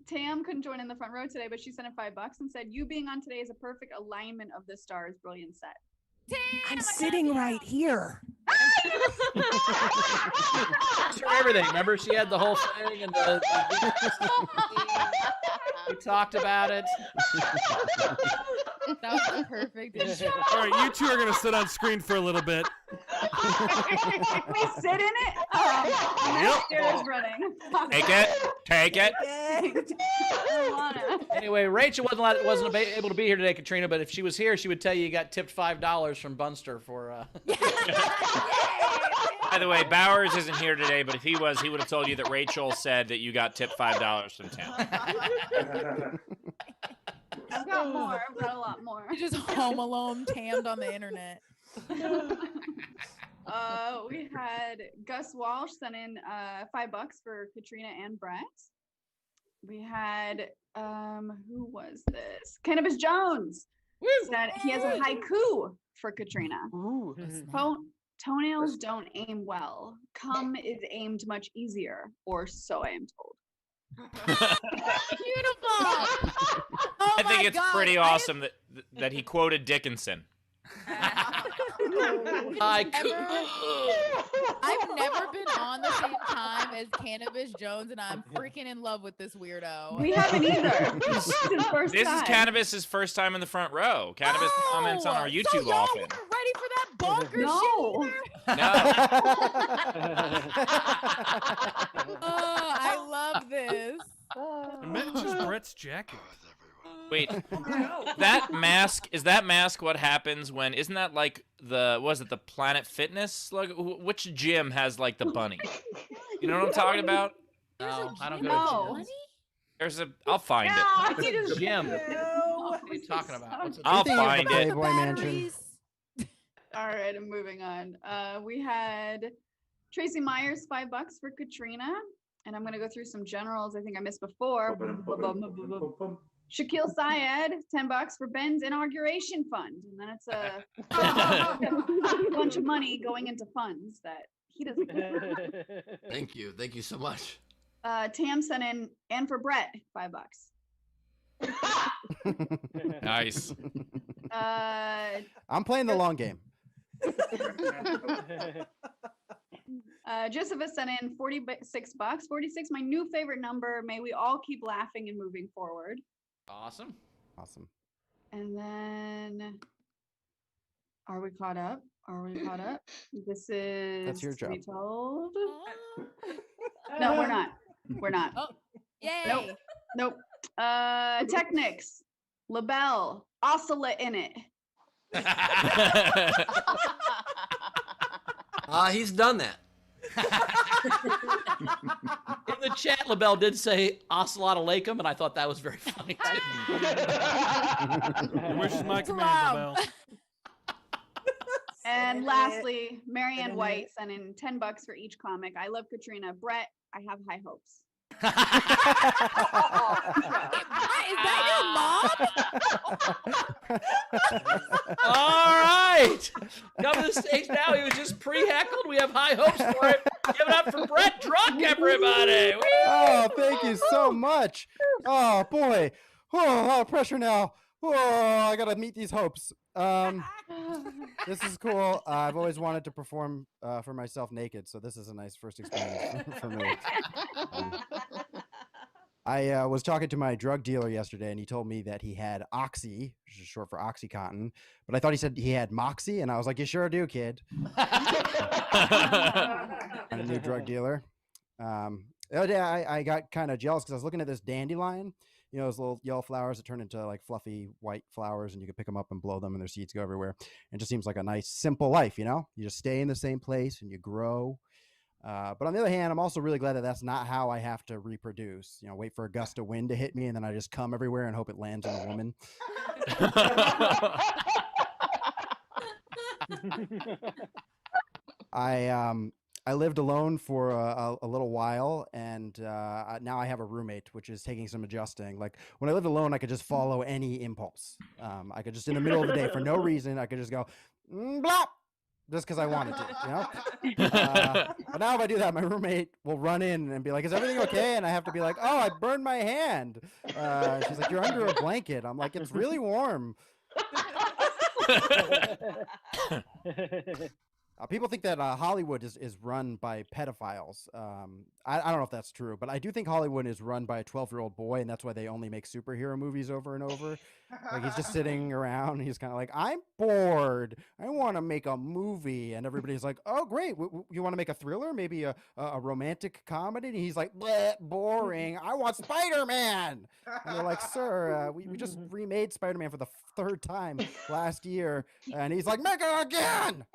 Tam couldn't join in the front row today, but she sent in $5 and said, "You being on today is a perfect alignment of the stars. Brilliant set." I'm sitting right here. Sure, everything. Remember, she had the whole thing, and we talked about it. That was the perfect intro. All right, you two are gonna sit on screen for a little bit. Can we sit in it? Yep. Stairs running. Take it. Take it. I wanna. Anyway, Rachel wasn't able to be here today, Katrina. But if she was here, she would tell you you got tipped $5 from Bunster for. By the way, Bowers isn't here today, but if he was, he would have told you that Rachel said that you got tipped $5 from Tam. I've got more. I've got a lot more. You just Home Alone tammed on the internet. We had Gus Walsh sent in $5 for Katrina and Brett. We had who was this? Cannabis Jones said he has a haiku for Katrina. Toenails don't aim well. Cum is aimed much easier, or so I am told. Beautiful. Oh I think my it's God. pretty awesome that he quoted Dickinson. I could. I've never been on the same time as Cannabis Jones, and I'm freaking in love with this weirdo. We haven't either. This is his first This is time. Cannabis's first time in the front row. Cannabis comments on our So YouTube y'all often. weren't ready for that bonkers No. shit No. Oh, I love this. And matches Brett's jacket. Wait, that mask, is that mask what happens when, isn't that like was it the Planet Fitness? Like, which gym has like the bunny? You know what I'm talking about? No, I don't go No. to gyms. There's I'll find it. No, you just- Gym. No. What are you talking about? What's I'll Anything of the find it. Playboy Mansion. Batteries. All right, I'm moving on. We had Tracy Myers, $5 for Katrina. And I'm going to go through some generals I think I missed before. Shaquille Syed, $10 for Ben's inauguration fund. And then it's a bunch of money going into funds that he doesn't get. Thank you. Thank you so much. Tam sent in, and for Brett, $5. Nice. I'm playing the long game. Josepha sent in $46. 46, my new favorite number. May we all keep laughing and moving forward. Awesome. Awesome. And then, are we caught up? Are we caught up? This is That's your to be job. told. Oh. No, we're not. We're not. Oh, yay. Nope. Nope. Technics. LaBelle. Oscillate in it. He's done that. In the chat, LaBelle did say Assalamu alaikum, and I thought that was very funny too. Which is my It's command, loud. LaBelle. And lastly, Marianne White sent in $10 for each comic. I love Katrina. Brett, I have high hopes. Is that your mom? All right. Coming to the stage now. He was just pre-heckled. We have high hopes for him. Give it up for Brett Druck, everybody. Woo! Oh, thank you so much. Oh boy. Oh, a lot of pressure now. Oh, I gotta meet these hopes. This is cool. I've always wanted to perform for myself naked, so this is a nice first experience for me. I was talking to my drug dealer yesterday, and he told me that he had Oxy, which is short for OxyContin, but I thought he said he had Moxie, and I was like, "You sure do, kid." I'm a new drug dealer. Oh yeah, I got kind of jealous because I was looking at this dandelion. You know, those little yellow flowers that turn into like fluffy white flowers, and you can pick them up and blow them, and their seeds go everywhere. It just seems like a nice, simple life. You know, you just stay in the same place and you grow. But on the other hand, I'm also really glad that that's not how I have to reproduce. You know, wait for a gust of wind to hit me, and then I just come everywhere and hope it lands on a woman. I lived alone for a little while, and now I have a roommate, which is taking some adjusting. Like when I lived alone, I could just follow any impulse. I could just in the middle of the day, for no reason, I could just go blop, just because I wanted to, you know. But now if I do that, my roommate will run in and be like, "Is everything okay?" And I have to be like, "Oh, I burned my hand." She's like, "You're under a blanket." I'm like, "It's really warm." People think that Hollywood is run by pedophiles. I don't know if that's true, but I do think Hollywood is run by a 12-year-old boy, and that's why they only make superhero movies over and over. Like he's just sitting around, and he's kind of like, "I'm bored. I want to make a movie," and everybody's like, "Oh, great. You want to make a thriller? Maybe a romantic comedy?" And he's like, "Bleh, boring. I want Spider-Man." And they're like, "Sir, we just remade Spider-Man for the third time last year," and he's like, "Make it again."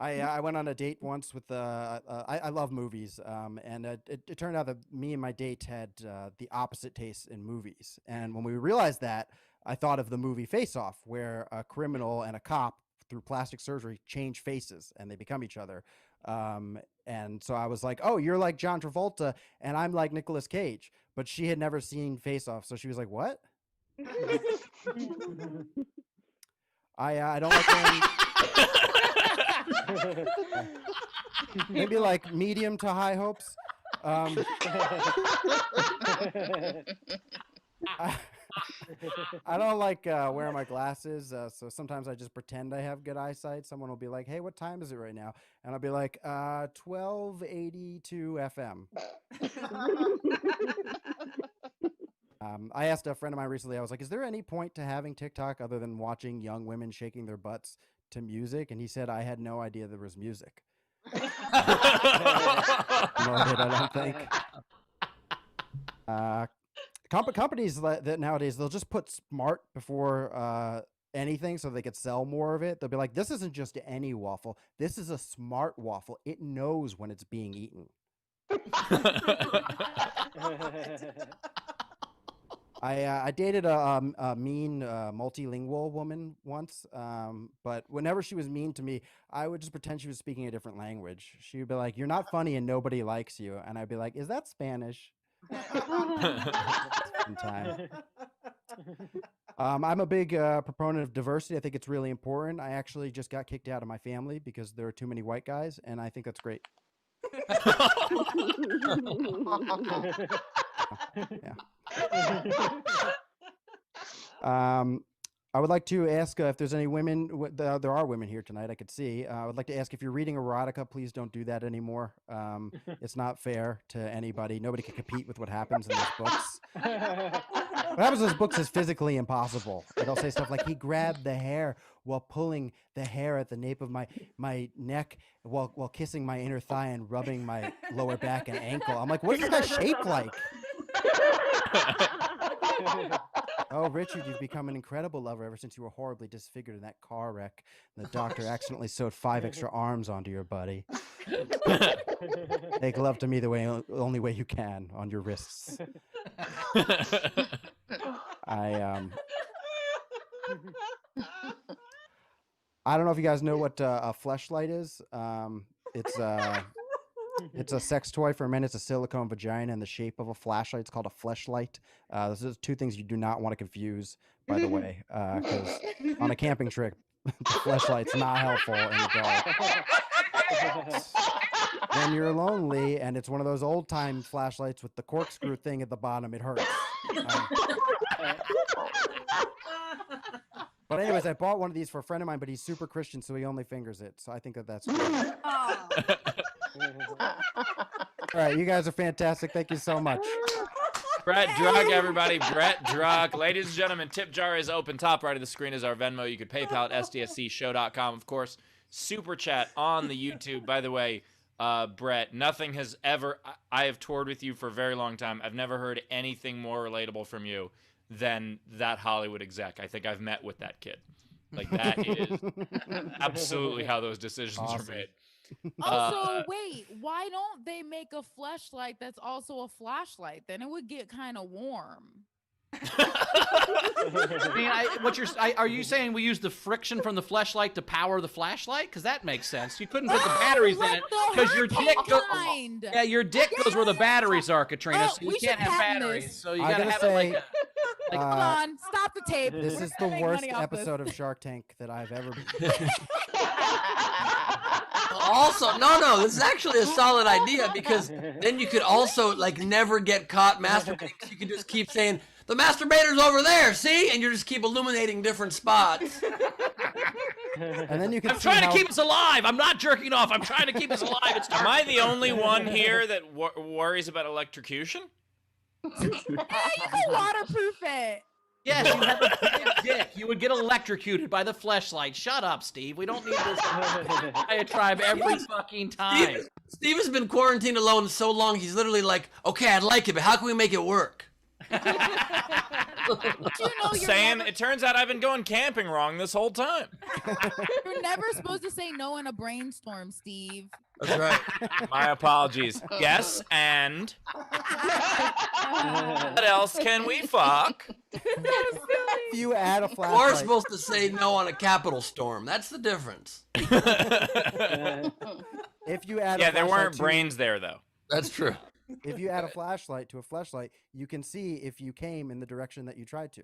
I went on a date once with I love movies, and it turned out that me and my date had the opposite tastes in movies. And when we realized that, I thought of the movie Face Off, where a criminal and a cop through plastic surgery change faces and they become each other. And so I was like, "Oh, you're like John Travolta, and I'm like Nicolas Cage." But she had never seen Face Off, so she was like, "What?" I don't like going... Maybe like medium to high hopes. I don't like wearing my glasses, so sometimes I just pretend I have good eyesight. Someone will be like, "Hey, what time is it right now?" And I'll be like, 12:82 FM. I asked a friend of mine recently, I was like, "Is there any point to having TikTok other than watching young women shaking their butts to music?" And he said, "I had no idea there was music." Nor did I don't think. Companies that nowadays, they'll just put smart before anything so they could sell more of it. They'll be like, "This isn't just any waffle. This is a smart waffle. It knows when it's being eaten." I dated a mean multilingual woman once, but whenever she was mean to me, I would just pretend she was speaking a different language. She would be like, "You're not funny and nobody likes you," and I'd be like, "Is that Spanish?" Time. I'm a big proponent of diversity. I think it's really important. I actually just got kicked out of my family because there are too many white guys, and I think that's great. Yeah. I would like to ask if there's any women. There are women here tonight. I could see. I would like to ask if you're reading erotica, please don't do that anymore. It's not fair to anybody. Nobody can compete with what happens in those books. What happens in those books is physically impossible. It'll say stuff like, "He grabbed the hair while pulling the hair at the nape of my neck while kissing my inner thigh and rubbing my lower back and ankle." I'm like, what is that shape like? "Oh, Richard, you've become an incredible lover ever since you were horribly disfigured in that car wreck. The doctor accidentally sewed 5 extra arms onto your body. Make love to me the only way you can, on your wrists." I don't know if you guys know what a fleshlight is. It's a sex toy for men. It's a silicone vagina in the shape of a flashlight. It's called a fleshlight. This is 2 things you do not want to confuse, by the way, because on a camping trip, the fleshlight's not helpful in the dark. When you're lonely and it's one of those old-time flashlights with the corkscrew thing at the bottom, it hurts. But anyways, I bought one of these for a friend of mine, but he's super Christian, so he only fingers it. So I think that's good. All right, you guys are fantastic. Thank you so much. Brett Druck, everybody. Brett Druck. Ladies and gentlemen, tip jar is open. Top right of the screen is our Venmo. You could PayPal at sdscshow.com. Of course, super chat on the YouTube. By the way, Brett, nothing has ever... I have toured with you for a very long time. I've never heard anything more relatable from you than that Hollywood exec. I think I've met with that kid. Like, that is absolutely how those decisions are made. Also, wait, why don't they make a fleshlight that's also a flashlight? Then it would get kind of warm. I mean, are you saying we use the friction from the fleshlight to power the flashlight? Because that makes sense. You couldn't put the batteries in it because your dick your dick goes where the batteries are, Katrina. So you can't have batteries. So you gotta have it like hold on, stop the tape. This is the worst episode of Shark Tank that I've ever been. Also, no, this is actually a solid idea, because then you could also like never get caught masturbating. You could just keep saying, "The masturbator's over there, see?" And you just keep illuminating different spots. And then you can. I'm trying to keep us alive. I'm not jerking off. I'm trying to keep us alive. Am I the only one here that worries about electrocution? Yeah, you can waterproof it. Yes, you have a big dick. You would get electrocuted by the fleshlight. Shut up, Steve. We don't need this diatribe every fucking time. Steve has been quarantined alone so long, he's literally like, "Okay, I'd like it, but how can we make it work?" It turns out I've been going camping wrong this whole time. You're never supposed to say no in a brainstorm, Steve. That's right. My apologies. Yes, and what else can we fuck? If you add a flashlight. We're supposed to say no on a capital storm. That's the difference. If you add there weren't brains there, though. That's true. If you add a flashlight to a fleshlight, you can see if you came in the direction that you tried to.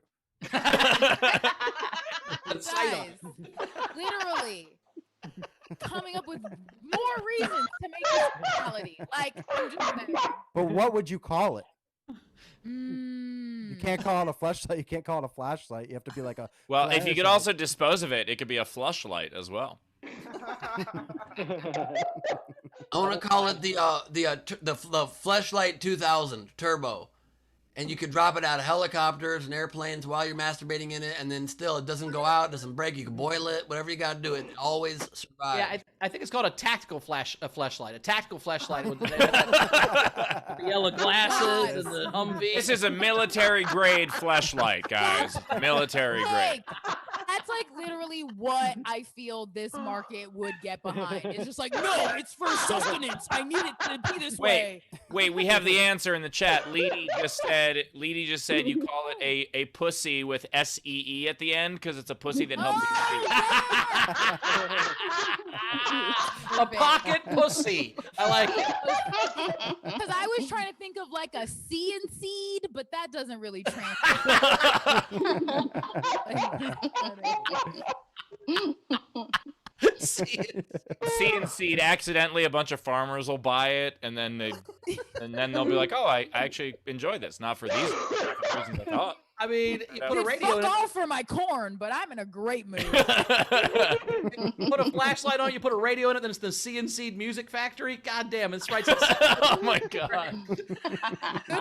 Guys, literally coming up with more reasons to make this reality. Like, I'm just saying. But what would you call it? You can't call it a flashlight. You can't call it a flashlight. You have to be like a. Well, if you could flashlight. also dispose of it, it could be a flushlight as well. I want to call it the Fleshlight 2000 Turbo, and you could drop it out of helicopters and airplanes while you're masturbating in it, and then still it doesn't go out, doesn't break. You can boil it, whatever you got to do. It always survives. Yeah, I think it's called a tactical flashlight. A tactical flashlight with the yellow glasses and the Humvee. This is a military grade fleshlight, guys. Military grade. That's like literally what I feel this market would get behind. It's just like, no, it's for sustenance. I need it to be this way. Wait, we have the answer in the chat. Leedy just said you call it a pussy with SEE at the end because it's a pussy that helps you. A pocket pussy. I like it. Because I was trying to think of like a sea and seed, but that doesn't really translate. Sea and seed. Accidentally, a bunch of farmers will buy it, and then they'll be like, "Oh, I actually enjoy this. Not for these reasons I thought." I mean, you put a It's radio fuck in it, all for my corn, but I'm in a great mood. put a flashlight on, you put a radio in it, then it's the CNC Music Factory. God damn, it's right. Oh my god.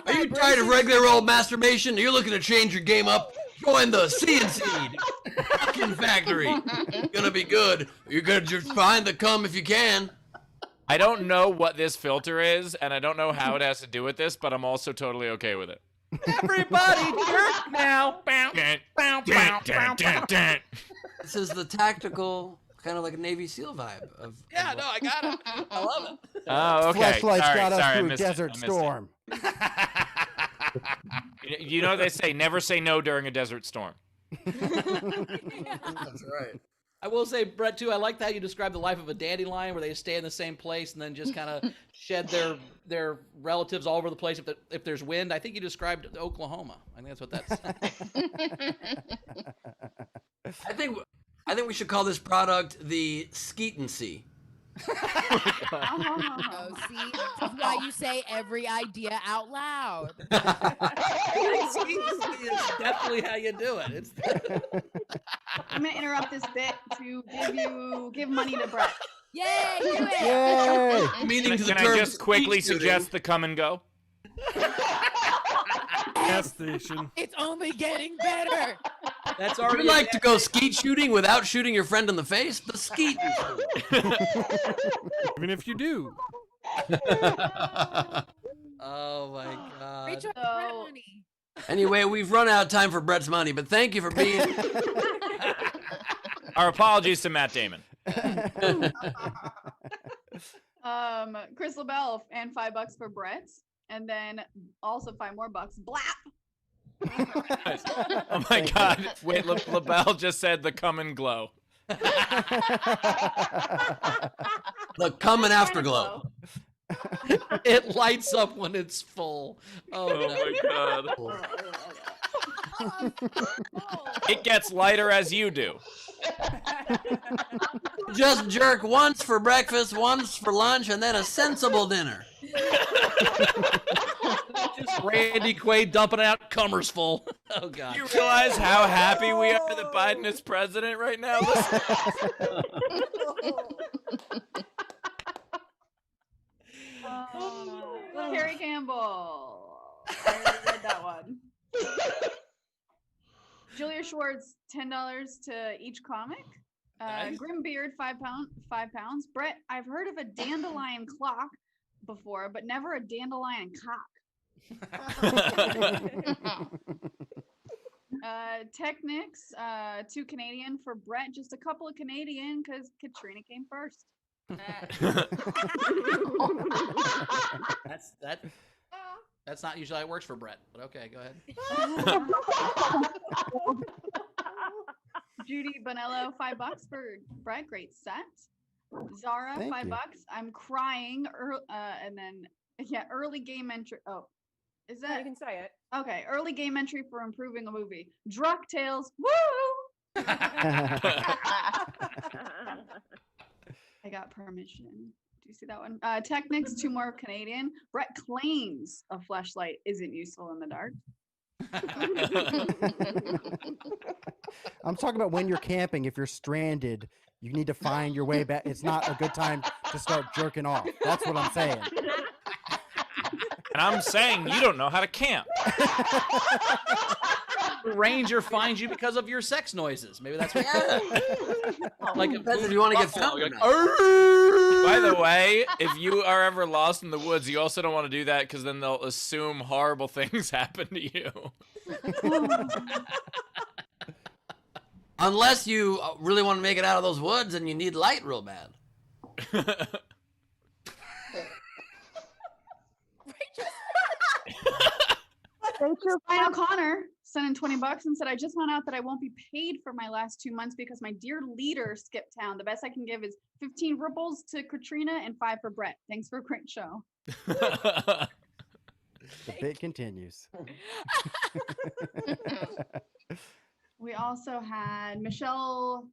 Are you tired of regular old masturbation? You're looking to change your game up? Join the CNC fucking factory. It's gonna be good. You're gonna just find the cum if you can. I don't know what this filter is, and I don't know how it has to do with this, but I'm also totally okay with it. Everybody jerk now. This is the tactical, kind of like a Navy SEAL vibe of. Yeah, no, I got it. I love it. Oh, okay. Flashlights Sorry, got us I through missed it. Desert I missed it. Storm. You know they say never say no during a desert storm. That's right. I will say, Brett, too, I liked how you described the life of a dandelion where they stay in the same place and then just kind of shed their relatives all over the place if there's wind. I think you described Oklahoma. I think that's what that's. I think we should call this product the Skeetancy. Oh, see, this is why you say every idea out loud. It's definitely how you do it. It's I'm gonna interrupt this bit to give money to Brett. Yay, do it! Yay! Meaning to the Can I term just quickly skeet shooting. suggest the come and go? Gas station. It's only getting better. That's Would already. you like to go skeet shooting without shooting your friend in the face? The skeet. Even if you do. Oh my God. Rachel, So- Brett money. Anyway, we've run out of time for Brett's money, but thank you for being. Our apologies to Matt Damon. Crystal Bell and $5 for Brett, and then also $5 more. Blap. Oh my god. Wait, LaBelle just said the come and glow. The come and afterglow. It lights up when it's full. Oh, Oh no. my god. It gets lighter as you do. Just jerk once for breakfast, once for lunch, and then a sensible dinner. Just Randy Quaid dumping out cummers full. Oh God. You realize how happy we are that Biden is president right now? Listen. Carrie Campbell. I already read that one. Julia Schwartz, $10 to each comic. Nice. Grimbeard, £5. Brett, I've heard of a dandelion clock before, but never a dandelion cock. Technics, 2 Canadian for Brett, just a couple of Canadian because Katrina came first. That's not usually how it works for Brett, but okay, go ahead. Judy Bonello, $5 for Brett, great set. Zara, Thank $5. you. I'm crying, and then early game entry. Oh, is Yeah, that you can say it. okay? Early game entry for improving a movie. Druck Tales, woo! I got permission Do you see that one? Technics, 2 more Canadian. Brett claims a flashlight isn't useful in the dark. I'm talking about when you're camping. If you're stranded, you need to find your way back. It's not a good time to start jerking off. That's what I'm saying. And I'm saying you don't know how to camp. The ranger finds you because of your sex noises. Maybe that's what. Like Depends if you want to get found. or like, not. By the way, if you are ever lost in the woods, you also don't want to do that because then they'll assume horrible things happen to you. Unless you really want to make it out of those woods and you need light real bad. Ryan O'Connor sent in $20 and said, I just found out that I won't be paid for my last 2 months because my dear leader skipped town. The best I can give is 15 ripples to Katrina and 5 for Brett. Thanks for a great show. The bit continues. We also had Michelle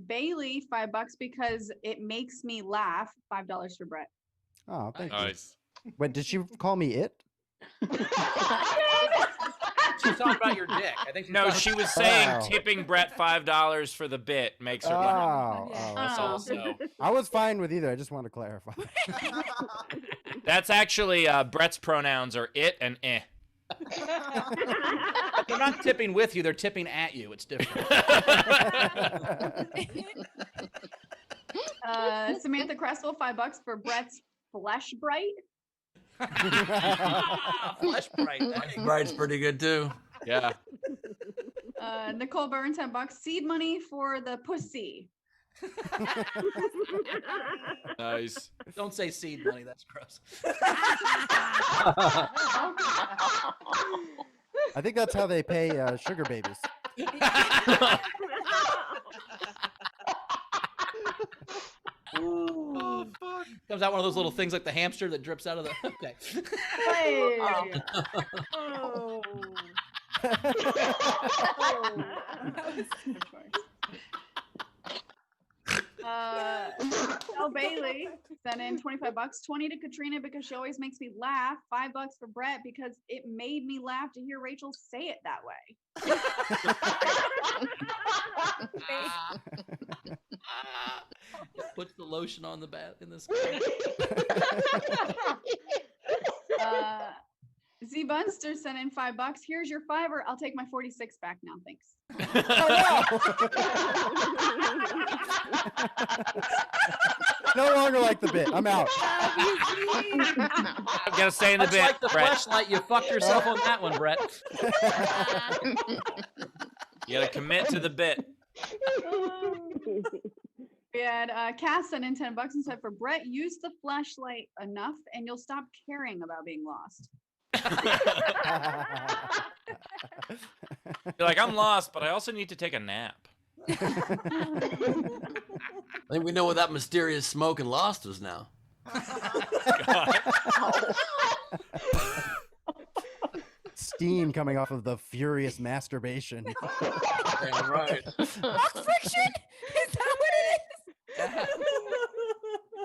Bailey, $5 because it makes me laugh. $5 for Brett. Oh, thank you. Nice. Wait, did she call me it? She's talking about your dick. I think. No, she was saying Oh. tipping Brett $5 for the bit makes her laugh. Oh, Yeah. That's Oh. also. I was fine with either. I just wanted to clarify. That's actually Brett's pronouns are it and eh. They're not tipping with you; they're tipping at you. It's different. Samantha Cresswell, $5 for Brett's Flesh Bright. Flesh bright. Bright's pretty good too. Yeah. Nicole Byrne, $10. Seed money for the pussy. Nice. Don't say seed money. That's gross. I think that's how they pay sugar babies. Oh, fuck. Comes out one of those little things like the hamster that drips out of the. Okay. Hey. Oh. Michelle Bailey sent in $25. 20 to Katrina because she always makes me laugh. $5 for Brett because it made me laugh to hear Rachel say it that way. Puts the lotion on the bat in this. Z Bunster sent in $5. Here's your $5. I'll take my 46 back now. Thanks. No longer like the bit. I'm out. I'm gonna stay in the Much bit, like the Brett. fleshlight, you fucked yourself on that one, Brett. You gotta commit to the bit. We had Cass sent in $10 and said, for Brett, use the flashlight enough and you'll stop caring about being lost. You're like, I'm lost, but I also need to take a nap. I think we know what that mysterious smoke and Lost is now. God. Steam coming off of the furious masturbation. Yeah, right. Rock friction? Is that what it is?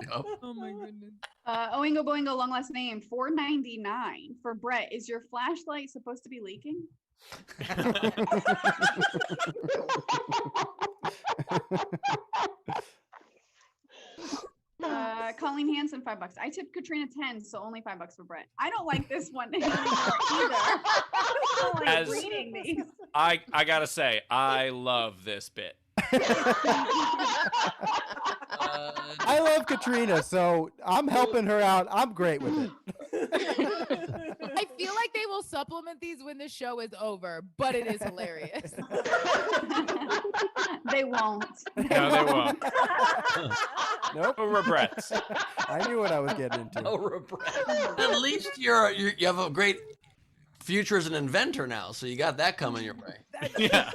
Yep. Oh my goodness. Oingo Boingo, long last name, $4.99 for Brett. Is your flashlight supposed to be leaking? Colleen Hansen, $5. I tipped Katrina 10, so only $5 for Brett. I don't like this one anymore either. I don't like As- reading these. I gotta say, I love this bit. I love Katrina, so I'm helping her out. I'm great with it. I feel like they will supplement these when the show is over, but it is hilarious. They won't. No, they won't. Nope. No regrets. I knew what I was getting into. No regret. At least you have a great future as an inventor now, so you got that coming your way. Yeah.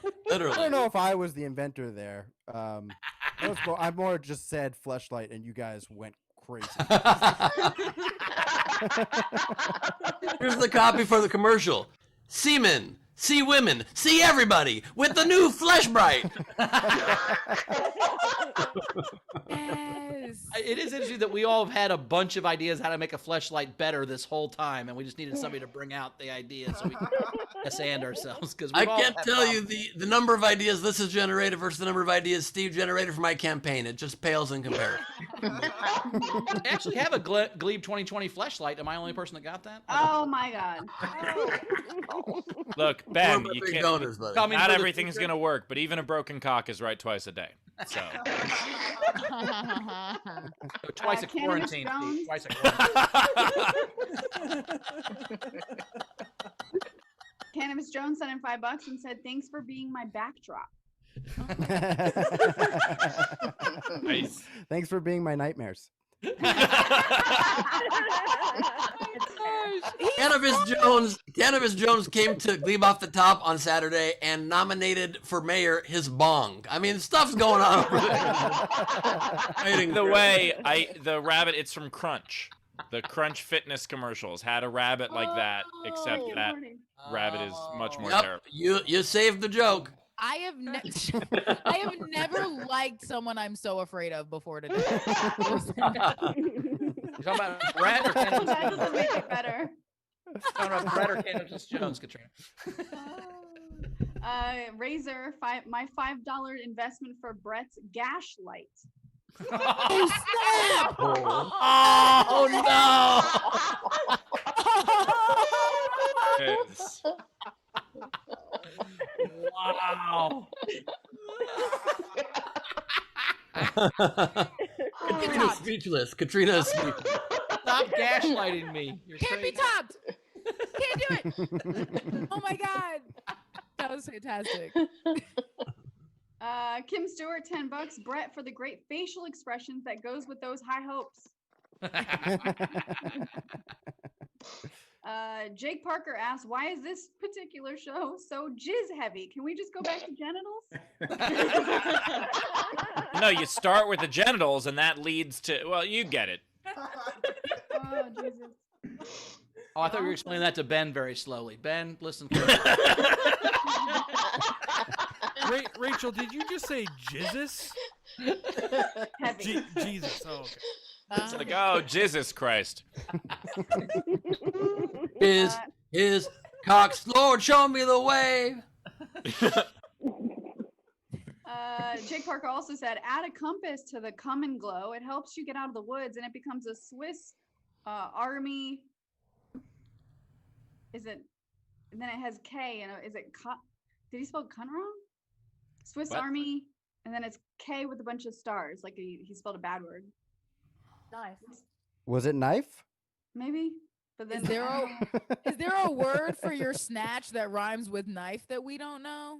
I Literally. don't know if I was the inventor there. I more just said fleshlight, and you guys went crazy. Here's the copy for the commercial. Semen, see women, see everybody with the new Flesh Bright. Yes. It is interesting that we all have had a bunch of ideas how to make a fleshlight better this whole time, and we just needed somebody to bring out the idea so we can sand ourselves. Because I can't tell you the number of ideas this has generated versus the number of ideas Steve generated for my campaign. It just pales in comparison. I actually have a Glebe 2020 fleshlight. Am I the only person that got that? Oh my God. Look, We're Ben, my you big can't. donors, buddy. Coming Not for the everything's future. gonna work, but even a broken cock is right twice a day. So. So twice a Cannabis quarantine. Jones? Steve, twice a quarantine. Cannabis Jones sent in $5 and said, "Thanks for being my backdrop." Nice. Thanks for being my nightmares. Cannabis Jones came to Glebe Off the Top on Saturday and nominated for mayor his bong. I mean, stuff's going on over there. The rabbit, it's from Crunch. The Crunch Fitness commercials had a rabbit like that, except Oh, that Lordy. rabbit is much more Yep, terrible. you saved the joke. I have never liked someone I'm so afraid of before today. You're talking about Brett or That Cannabis doesn't make it better. Talking about Brett or Cannabis Jones, Katrina? Razor, my $5 investment for Brett's gash light. Oh, snap! Oh no! Yes. Wow. Katrina's speechless. Katrina's speechless. Stop gaslighting me. You're Can't be crazy. topped. Can't do it. Oh my God. That was fantastic. Kim Stewart, $10. Brett for the great facial expressions that goes with those high hopes. Jake Parker asks, "Why is this particular show so jizz heavy? Can we just go back to genitals?" No, you start with the genitals, and that leads to, well, you get it. Oh, Jesus. Oh, I thought you were explaining that to Ben very slowly. Ben, listen carefully. Rachel, did you just say jizzes? Heavy. Jesus. Oh, okay. It's like, oh, Jesus Christ. His cocks, Lord, show me the way. Jake Parker also said, "Add a compass to the Come and Glow. It helps you get out of the woods, and it becomes a Swiss Army." Is it? And then it has K, and is it? Did he spell cunt wrong? Swiss What? Army, and then it's K with a bunch of stars. Like he spelled a bad word. Nice. Was it knife? Maybe. But then Is there a word for your snatch that rhymes with knife that we don't know?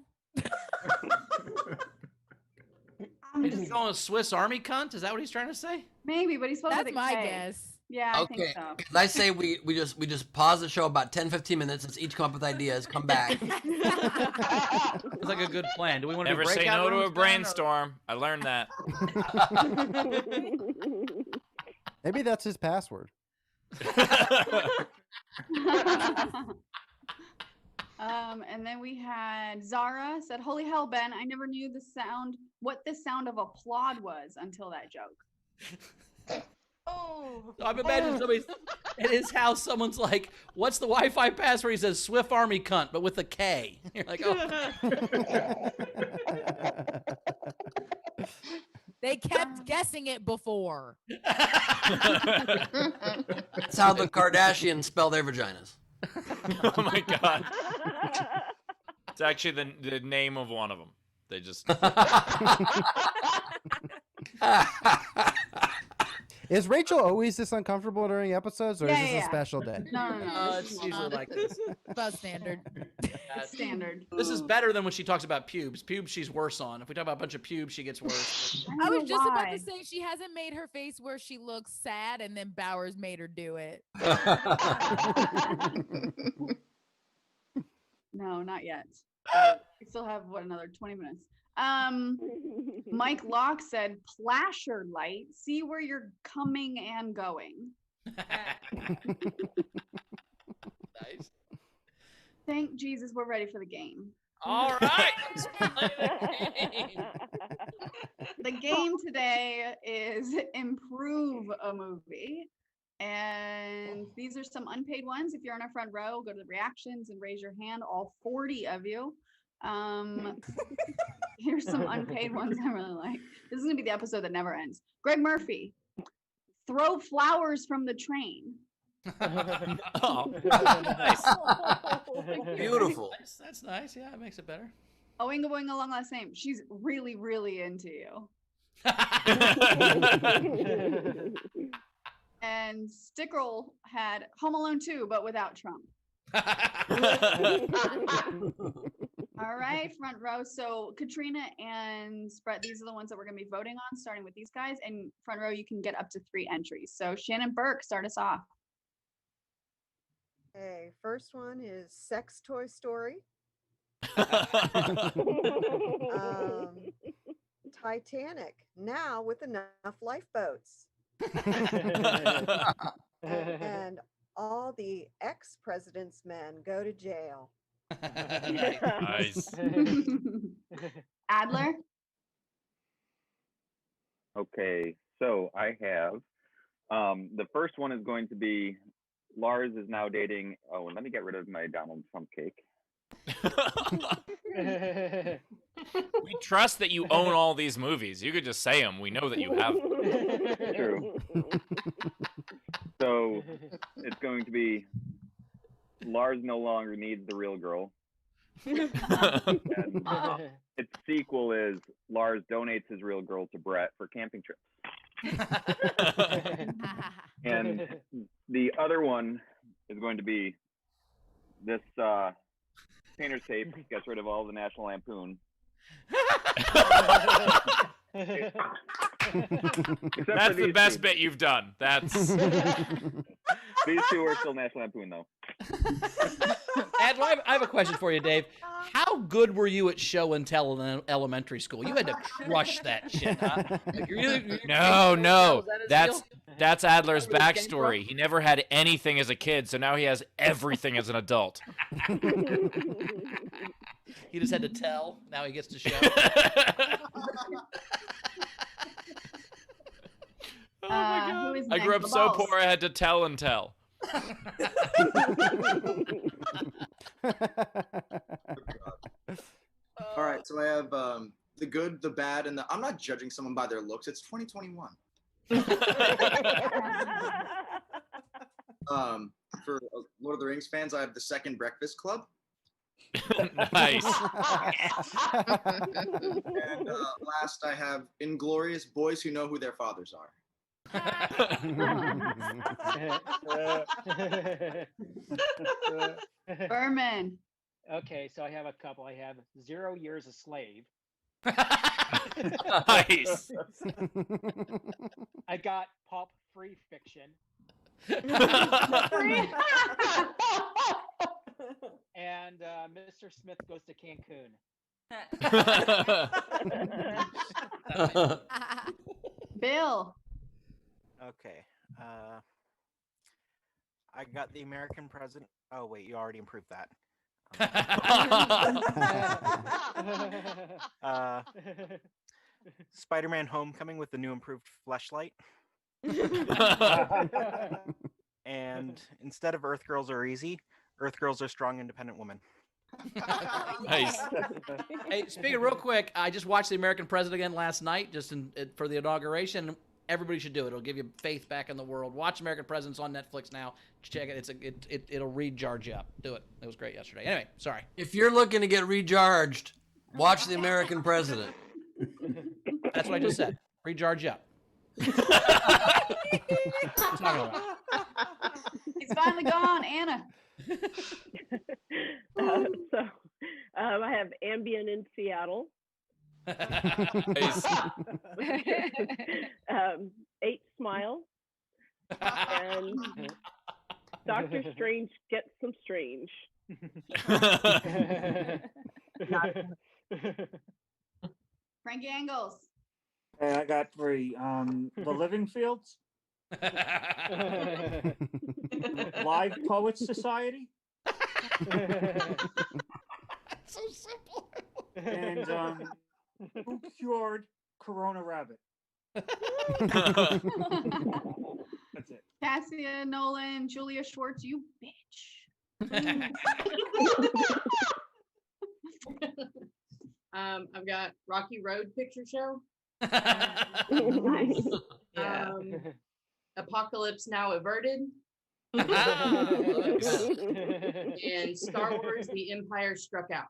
I'm Is just- he calling a Swiss Army cunt? Is that what he's trying to say? maybe, but he spelled That's with a my K. guess. Yeah, I Okay. think so. Can I say we just pause the show about 10-15 minutes. Let's each come up with ideas. Come back. It's like a good plan. Do we want to Never do say breakout no to a rooms, Ben, or- brainstorm. I learned that. Maybe that's his password. And then we had Zara said, "Holy hell, Ben! I never knew what the sound of applaud was until that joke." Oh. I'm imagining somebody's at his house. Someone's like, "What's the Wi-Fi password?" He says, "Swift Army cunt," but with a K. You're like, "Oh." They kept guessing it before. That's how the Kardashians spell their vaginas. Oh my God. It's actually the name of one of them. They just. Is Rachel always this uncomfortable during episodes, or is this a special day? No. It's usually like this. About standard. Standard. This is better than when she talks about pubes. Pubes, she's worse on. If we talk about a bunch of pubes, she gets worse. I was just about to say she hasn't made her face where she looks sad, and then Bowers made her do it. No, not yet. We still have another 20 minutes. Mike Locke said, "Plasher light. See where you're coming and going." Nice. Thank Jesus we're ready for the game. All right. Let's play the game. The game today is Improve a Movie. And these are some unpaid ones. If you're on a front row, go to the reactions and raise your hand, all 40 of you. Here's some unpaid ones I really like. This is going to be the episode that never ends. Greg Murphy, throw flowers from the train. Oh, nice. Beautiful. That's nice. Yeah, it makes it better. Oinga Boinga Long Last Name. She's really, really into you. And Stickrel had Home Alone 2, but without Trump. All right, front row. So Katrina and Brett, these are the ones that we're going to be voting on, starting with these guys. And front row, you can get up to 3 entries. So Shannon Burke, start us off. Okay, first one is Sex Toy Story. Titanic, now with enough lifeboats. And all the ex-president's men go to jail. Nice. Adler? Okay, so I have the first one is going to be Lars is now dating. Oh, and let me get rid of my Donald Trump cake. We trust that you own all these movies. You could just say them. We know that you have them. True. So it's going to be Lars no longer needs the real girl. And its sequel is Lars donates his real girl to Brett for camping trips. And the other one is going to be this painter's tape gets rid of all the National Lampoon. That's the best bit you've done. That's These two are still National Lampoon, though. Adler, I have a question for you, Dave. How good were you at show and tell in elementary school? You had to crush that shit, huh? Like, no. that his deal? That's Adler's Really came backstory. He never had anything as a kid, so now he has everything as an adult. He just had to tell. Now he gets to show. Oh my God. Who is I grew next? up so Balls. poor I had to tell and tell. All right, so I have the good, the bad, and the. I'm not judging someone by their looks. It's 2021. For Lord of the Rings fans, I have the second Breakfast Club. Nice. And last, I have Inglorious Boys Who Know Who Their Fathers Are. Berman. Okay, so I have a couple. I have 0 Years a Slave. Nice. I got Pop Free Fiction. And Mr. Smith Goes to Cancun. Bill. Okay. I got the American president. Oh wait, you already improved that. Spider-Man: Homecoming with the new improved fleshlight. And instead of Earth Girls Are Easy, Earth Girls Are Strong, Independent Women. Nice. Hey, speaking real quick, I just watched The American President again last night, for the inauguration. Everybody should do it. It'll give you faith back in the world. Watch American Presidents on Netflix now. Check it. It'll recharge you up. Do it. It was great yesterday. Anyway, sorry. If you're looking to get recharged, watch The American President. That's what I just said. Recharge you up. He's finally gone. Anna. I have Ambien in Seattle. Nice. 8 Smile. And Doctor Strange Gets Some Strange. Frankie Angles. I got 3. The Living Fields. Live Poets Society. So simple. And who cured Corona Rabbit? That's it. Cassia Nolan, Julia Schwartz, you bitch. I've got Rocky Road Picture Show. Nice. Apocalypse Now Averted. And Star Wars: The Empire Struck Out.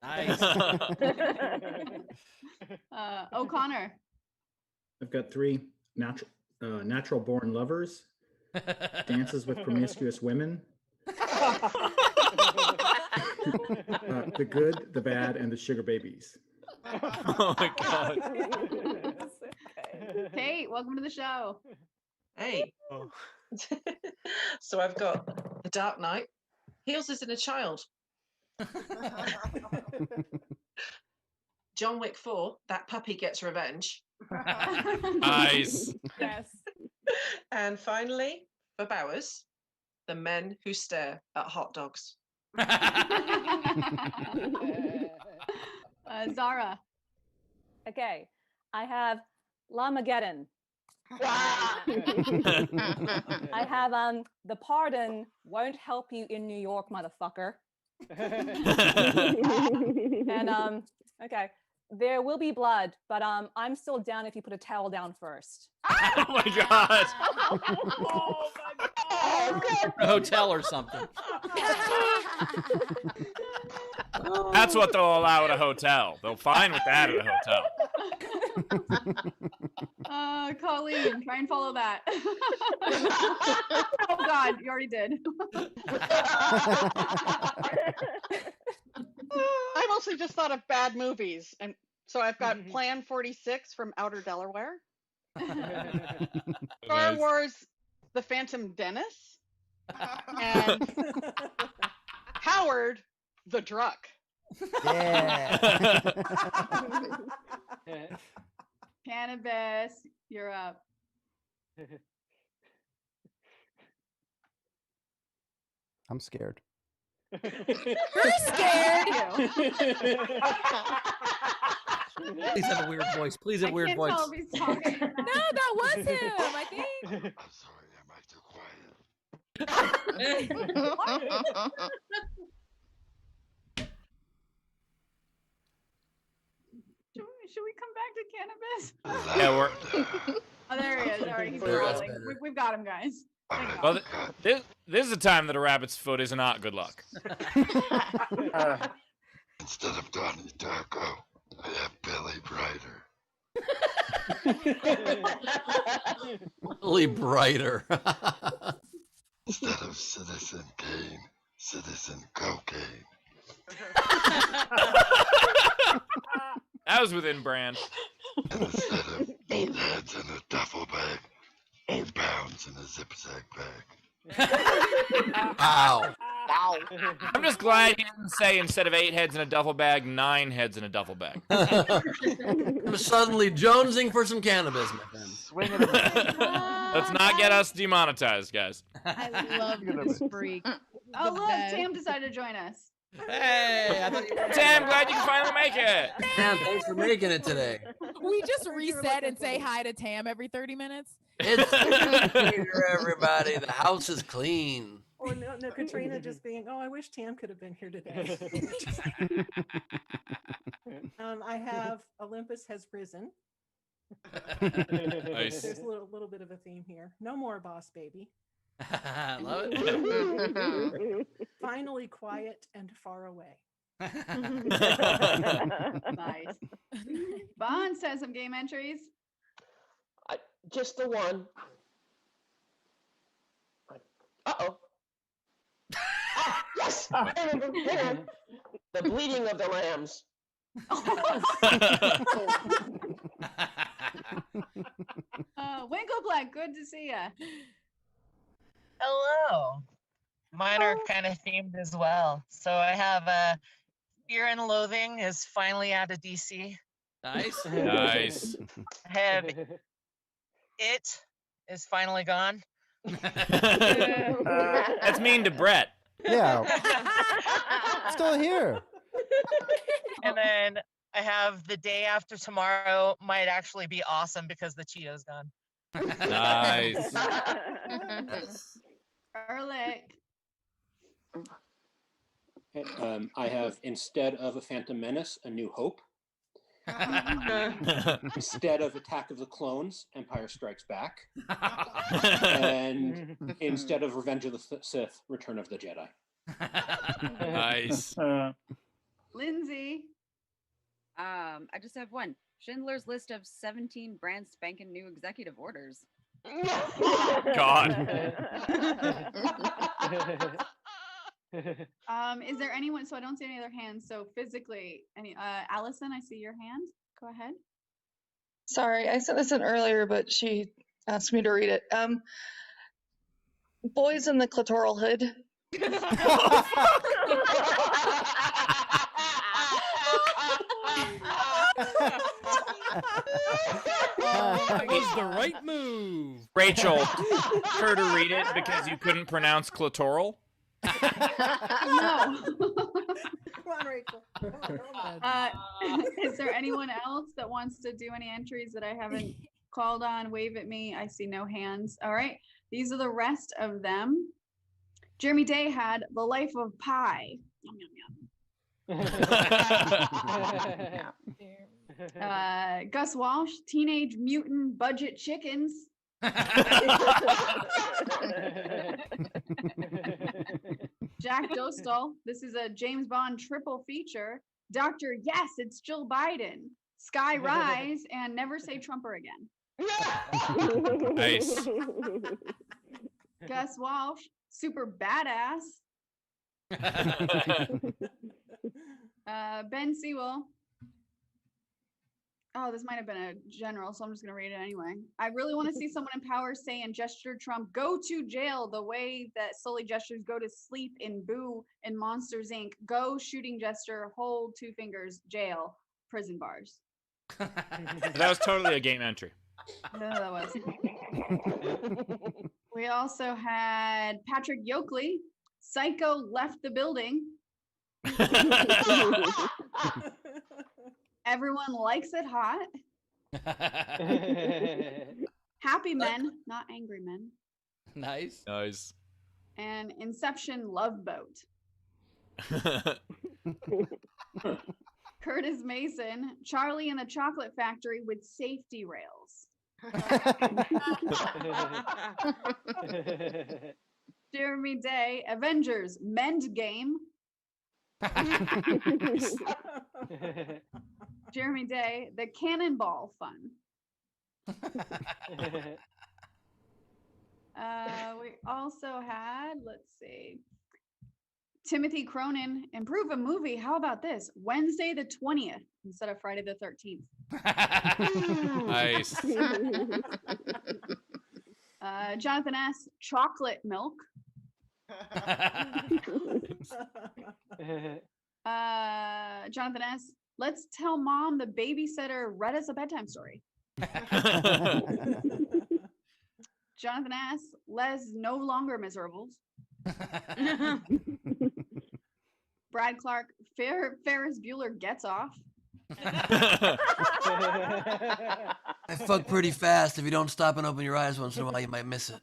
Nice. O'Connor. I've got 3 natural born lovers, dances with promiscuous women, the good, the bad, and the sugar babies. Oh my God. Kate, welcome to the show. Hey. So I've got The Dark Knight. Heals as in a child. John Wick 4. That puppy gets revenge. Nice. Yes. And finally, for Bowers, The Men Who Stare at Hot Dogs. Zara. Okay, I have Lamageddon. I have The Pardon Won't Help You in New York, motherfucker. And okay, There Will Be Blood, but I'm still down if you put a towel down first. Oh my God. Oh my God. A hotel or something. That's what they'll allow at a hotel. They'll fine with that at a hotel. Colleen, try and follow that. Oh God, you already did. I mostly just thought of bad movies, and so I've got Plan 46 from Outer Delaware, Star Wars: The Phantom Menace, and Howard the Druck. Yeah. Cannabis, you're up. I'm scared. You're scared. Please have a weird voice. Please have a weird voice. No, that was him, I think. I'm sorry, am I too quiet? Should we come back to cannabis? Yeah, we're. Oh, there he is. All right, he's There, that's rolling. better. We've got him, guys. Well, this is a time that a rabbit's foot is not good luck. Instead of Donnie Darko, I have Billy Brighter. Really brighter. Instead of Citizen Kane, Citizen Cocaine. That was within brand. And instead of 8 heads in a duffel bag, 8 pounds in a zip-zag bag. Wow. I'm just glad he didn't say instead of 8 heads in a duffel bag, 9 heads in a duffel bag. I'm suddenly jonesing for some cannabis, my friends. Let's not get us demonetized, guys. I love this freak. Oh, look, Tam decided to join us. Hey, I thought you were Tam, glad you can finally make it. Tam, thanks for making it today. We just reset and say hi to Tam every 30 minutes. It's here, everybody. The house is clean. Or no, Katrina just being, oh, I wish Tam could have been here today. I have Olympus Has Risen. Nice. There's a little bit of a theme here. No more Boss Baby. Love it. Finally quiet and far away. Nice. Bond says some game entries. Just the one. Uh-oh. Ah, yes! I remember. Hang on. The Bleeding of the Lambs. Winklepleck, good to see ya. Hello. Mine are kind of themed as well. So I have Fear and Loathing is finally out of DC. Nice. Nice. I have It is finally gone. That's mean to Brett. Yeah. still here. And then I have the day after tomorrow might actually be awesome because the Cheeto's gone. Nice. Ehrlich. I have instead of a Phantom Menace, A New Hope. Instead of Attack of the Clones, Empire Strikes Back. And instead of Revenge of the Sith, Return of the Jedi. Nice. Lindsay. I just have one. Schindler's List of 17 brand spanking new executive orders. God. Is there anyone? So I don't see any other hands. So physically, Allison, I see your hand. Go ahead. Sorry, I sent this in earlier, but she asked me to read it. Boys in the clitoral hood. Was the right move. Rachel, her to read it because you couldn't pronounce clitoral. No. Come on, Rachel. Is there anyone else that wants to do any entries that I haven't called on? Wave at me. I see no hands. All right. These are the rest of them. Jeremy Day had The Life of Pi. Yum, yum, yum. Gus Walsh, Teenage Mutant Budget Chickens. Jack Dostal, this is a James Bond triple feature. Dr. Yes, it's Jill Biden. Sky Rise and Never Say Trumper Again. Nice. Gus Walsh, Super Badass. Ben Sewell. Oh, this might have been a general, so I'm just going to read it anyway. I really want to see someone in power say and gesture Trump, go to jail the way that Sully gestures go to sleep in Boo and Monsters, Inc. Go, shooting gesture, hold, two fingers, jail, prison bars. That was totally a game entry. No, that was. We also had Patrick Yoakley, Psycho left the building. Everyone likes it hot. Happy men, not angry men. Nice. Nice. And Inception Love Boat. Curtis Mason, Charlie and the Chocolate Factory with safety rails. Jeremy Day, Avengers Mend Game. Jeremy Day, the Cannonball Fun. We also had, let's see, Timothy Cronin, improve a movie. How about this? Wednesday the 20th instead of Friday the 13th. Nice. Jonathan S., chocolate milk. Jonathan S., let's tell mom the babysitter read us a bedtime story. Jonathan S., Les no longer miserables. Brad Clark, Ferris Bueller gets off. I fuck pretty fast. If you don't stop and open your eyes once in a while, you might miss it.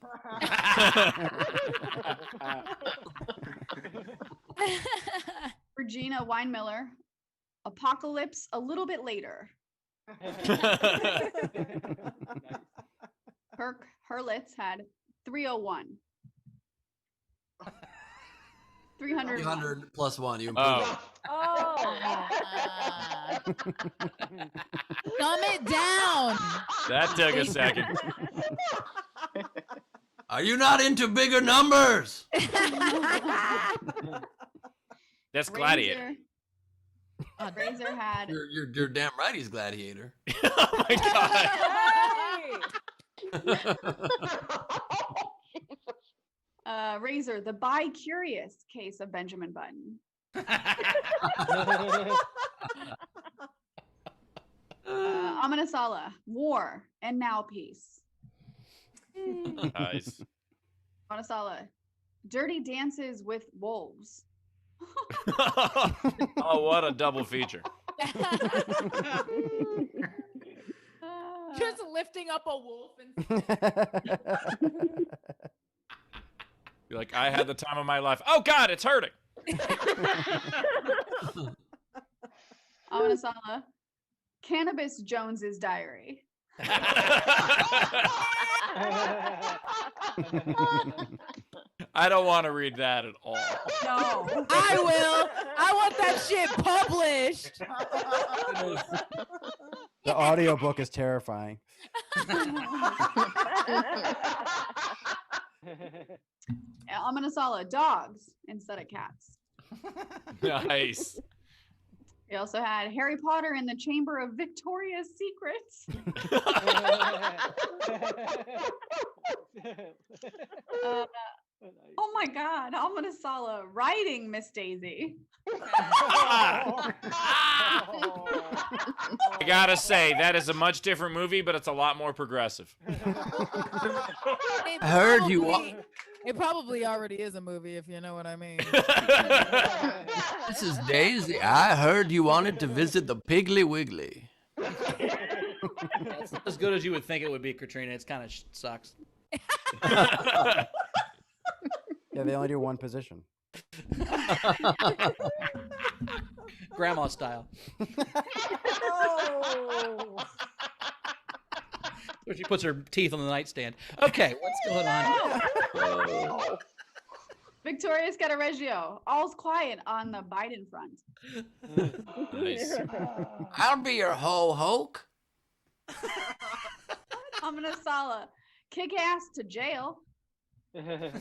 Regina Weinmiller, Apocalypse a little bit later. Kirk Hurlitz had 301. 300 plus one. You improved. Dumb it down. That took a second. Are you not into bigger numbers? That's Gladiator. Razor had. You're damn right. He's Gladiator. Oh my god. Razor, the bi-curious case of Benjamin Button. Amanasala, war and now peace. Nice. Amanasala, dirty dances with wolves. Oh, what a double feature. Just lifting up a wolf and You're like, I had the time of my life. Oh God, it's hurting. Amanasala. Cannabis Jones's Diary. I don't want to read that at all. No, I will. I want that shit published. The audiobook is terrifying. Amanasala. Dogs instead of cats. Nice. We also had Harry Potter in the Chamber of Victoria's Secrets. Oh my God, Amanasala writing Miss Daisy. I gotta say, that is a much different movie, but it's a lot more progressive. I heard you It probably already is a movie, if you know what I mean. This is Daisy. I heard you wanted to visit the Piggly Wiggly. It's not as good as you would think it would be, Katrina. It's kind of sucks. Yeah, they only do one position. Grandma style. Where she puts her teeth on the nightstand. Okay, what's going on? Victoria Scararegio. All's quiet on the Biden front. Nice. I'll be your ho-hoke. Amanasala. Kick ass to jail. And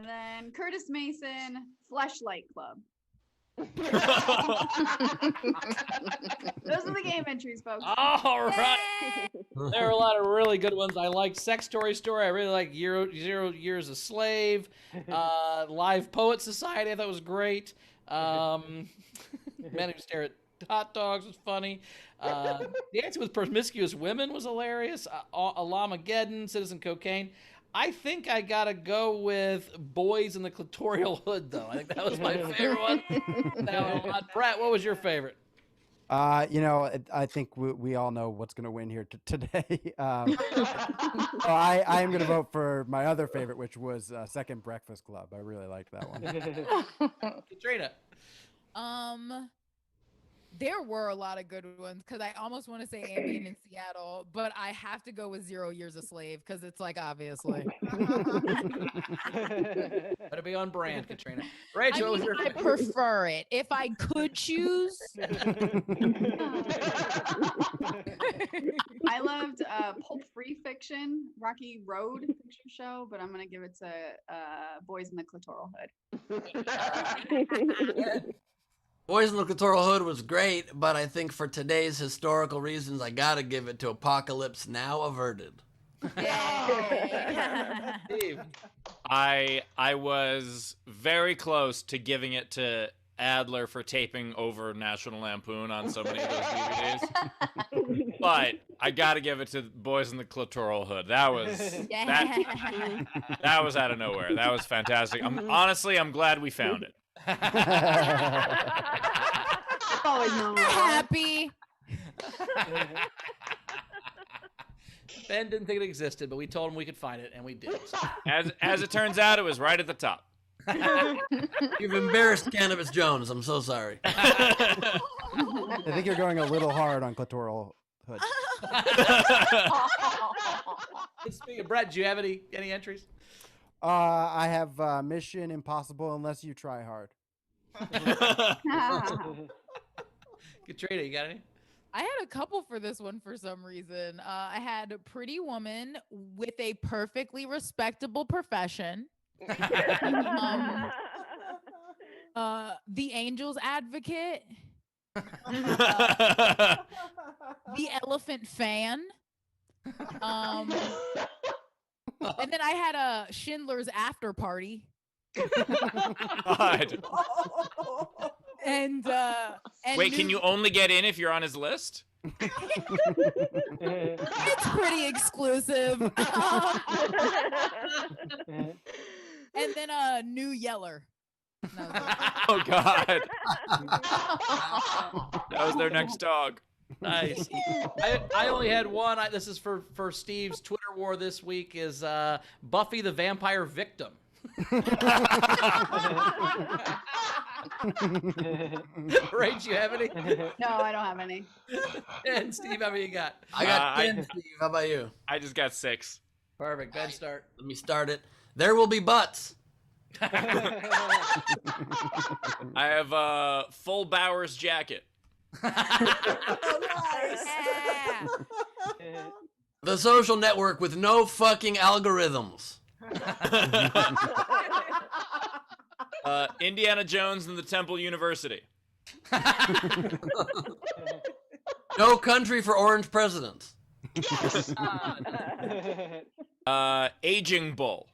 then Curtis Mason, Fleshlight Club. Those are the game entries, folks. All right. There are a lot of really good ones. I like Sex Story. I really like Zero Years a Slave. Live Poet Society, I thought was great. Men Who Stare at Hot Dogs was funny. Dancing with Promiscuous Women was hilarious. Alamageddon, Citizen Cocaine. I think I gotta go with Boys in the Clitoral Hood, though. I think that was my favorite one. Brett, what was your favorite? I think we all know what's going to win here today. So I am going to vote for my other favorite, which was Second Breakfast Club. I really liked that one. Katrina. There were a lot of good ones because I almost want to say Ambient in Seattle, but I have to go with 0 Years a Slave because it's like obviously. Better be on brand, Katrina. Rachel, what was your I favorite? prefer it. If I could choose. I loved Pulp Free Fiction, Rocky Road picture show, but I'm going to give it to Boys in the Clitoral Hood. Boys in the Clitoral Hood was great, but I think for today's historical reasons, I gotta give it to Apocalypse Now Averted. I was very close to giving it to Adler for taping over National Lampoon on so many of those DVDs. But I gotta give it to Boys in the Clitoral Hood. That was that was out of nowhere. That was fantastic. I'm glad we found it. Always known. Happy. Ben didn't think it existed, but we told him we could find it, and we did. So. As it turns out, it was right at the top. You've embarrassed Cannabis Jones. I'm so sorry. I think you're going a little hard on Clitoral Hood. Speaking of Brett, do you have any entries? I have Mission Impossible Unless You Try Hard. Katrina, you got any? I had a couple for this one for some reason. I had Pretty Woman with a perfectly respectable profession. The Angel's Advocate. The Elephant Fan. And then I had a Schindler's After Party. God. And wait, can you only get in if you're on his list? It's pretty exclusive. And then New Yeller. Oh God. That was their next dog. Nice. I only had one. This is for Steve's Twitter war this week. Is Buffy the Vampire Victim? Rach, you have any? No, I don't have any. And Steve, how many you got? I got 10, Steve. How about you? I just got 6. Perfect. Ben, start. Let me start it. There will be butts. I have a full Bowers jacket. The Social Network with no fucking algorithms. Indiana Jones and the Temple University. No Country for Orange Presidents. Yes. Aging bull.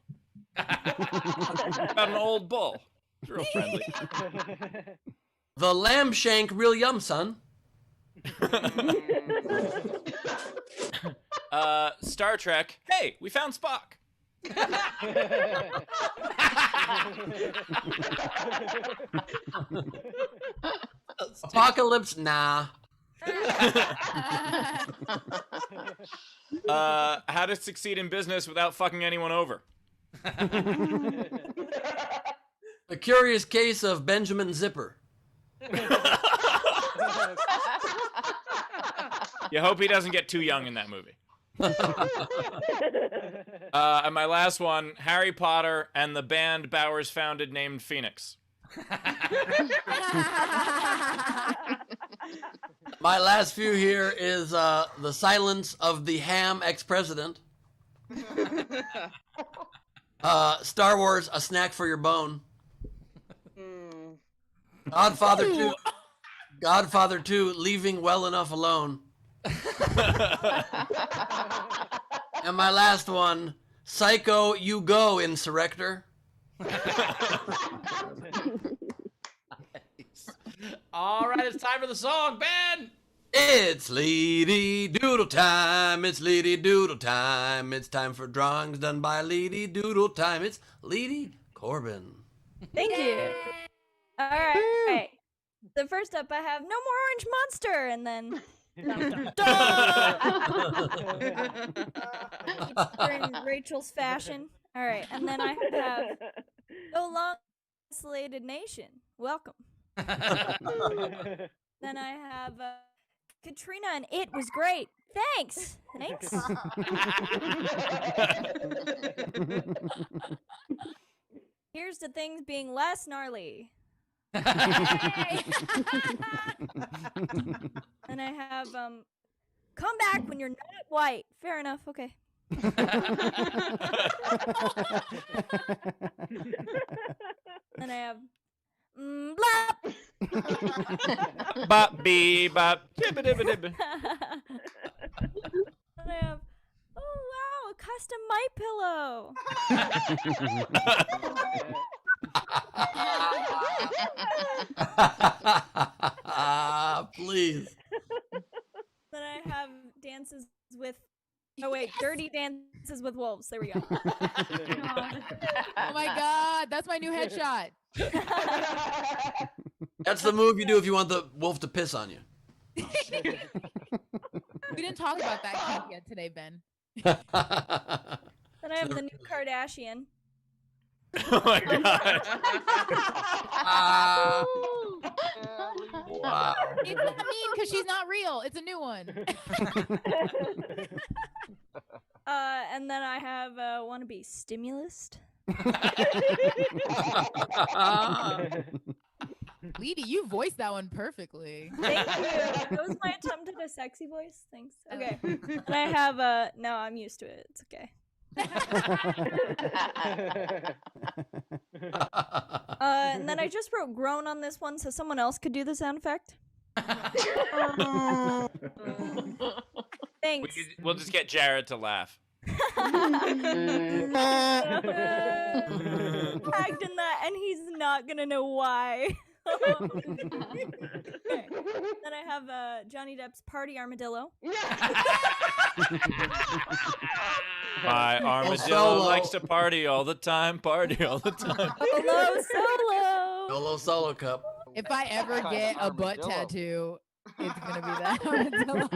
About an old bull. It's real friendly. The lamb shank real yum, son. Star Trek. Hey, we found Spock. Apocalypse, nah. How to succeed in business without fucking anyone over. A Curious Case of Benjamin Zipper. You hope he doesn't get too young in that movie. And my last one, Harry Potter and the band Bowers founded named Phoenix. My last few here is The Silence of the Ham Ex-President. Star Wars, A Snack for Your Bone. Godfather 2. Godfather 2, Leaving Well Enough Alone. And my last one, Psycho, You Go, Insurrector. All right, it's time for the song, Ben. It's Lady Doodle time. It's Lady Doodle time. It's time for drawings done by Lady Doodle time. It's Lady Corbin. Thank you. All right. So first up, I have No More Orange Monster, and then. In Rachel's fashion. All right, and then I have So Long Isolated Nation. Welcome. Then I have Katrina and It Was Great. Thanks. Here's to things being less gnarly. And I have come back when you're not white. Fair enough. Okay. Then I have blop. Bop bee bop dibba dibba dibba. And I have wow, a custom My Pillow. Please. Then I have dances with. Oh wait, Dirty Dances with Wolves. There we go. Oh my God, that's my new headshot. That's the move you do if you want the wolf to piss on you. We didn't talk about that kink yet today, Ben. Then I have the new Kardashian. Oh my God. Wow. It's not mean because she's not real. It's a new one. And then I have wannabe stimulist. Leedy, you voiced that one perfectly. Thank you. That was my attempt at a sexy voice. Thanks. Okay. And I have no, I'm used to it. It's okay. And then I just wrote groan on this one so someone else could do the sound effect. Thanks. We'll just get Jared to laugh. Tagged in that, and he's not gonna know why. Okay. Then I have Johnny Depp's Party Armadillo. My armadillo likes to party all the time, party all the time. Solo. Solo solo cup. If I ever get a butt tattoo, it's gonna be that armadillo.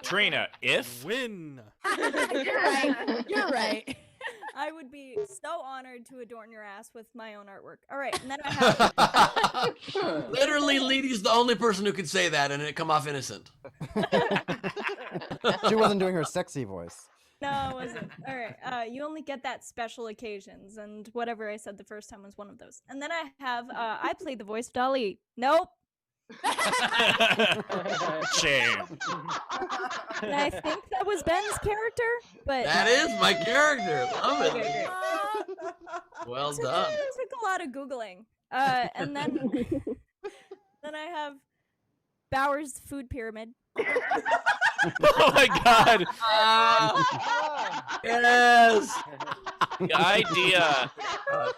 Trina, if Win. You're right. You're right. I would be so honored to adorn your ass with my own artwork. All right, and then I have Literally, Leedy's the only person who could say that and it come off innocent. She wasn't doing her sexy voice. No, I wasn't. All right. You only get that special occasions, and whatever I said the first time was one of those. And then I have I played the voice of Dolly. Nope. Shame. And I think that was Ben's character, but That is my character. Love it. Okay, great. Well Took done. a lot of googling. And then I have Bauer's food pyramid. Oh my god. Yes. The idea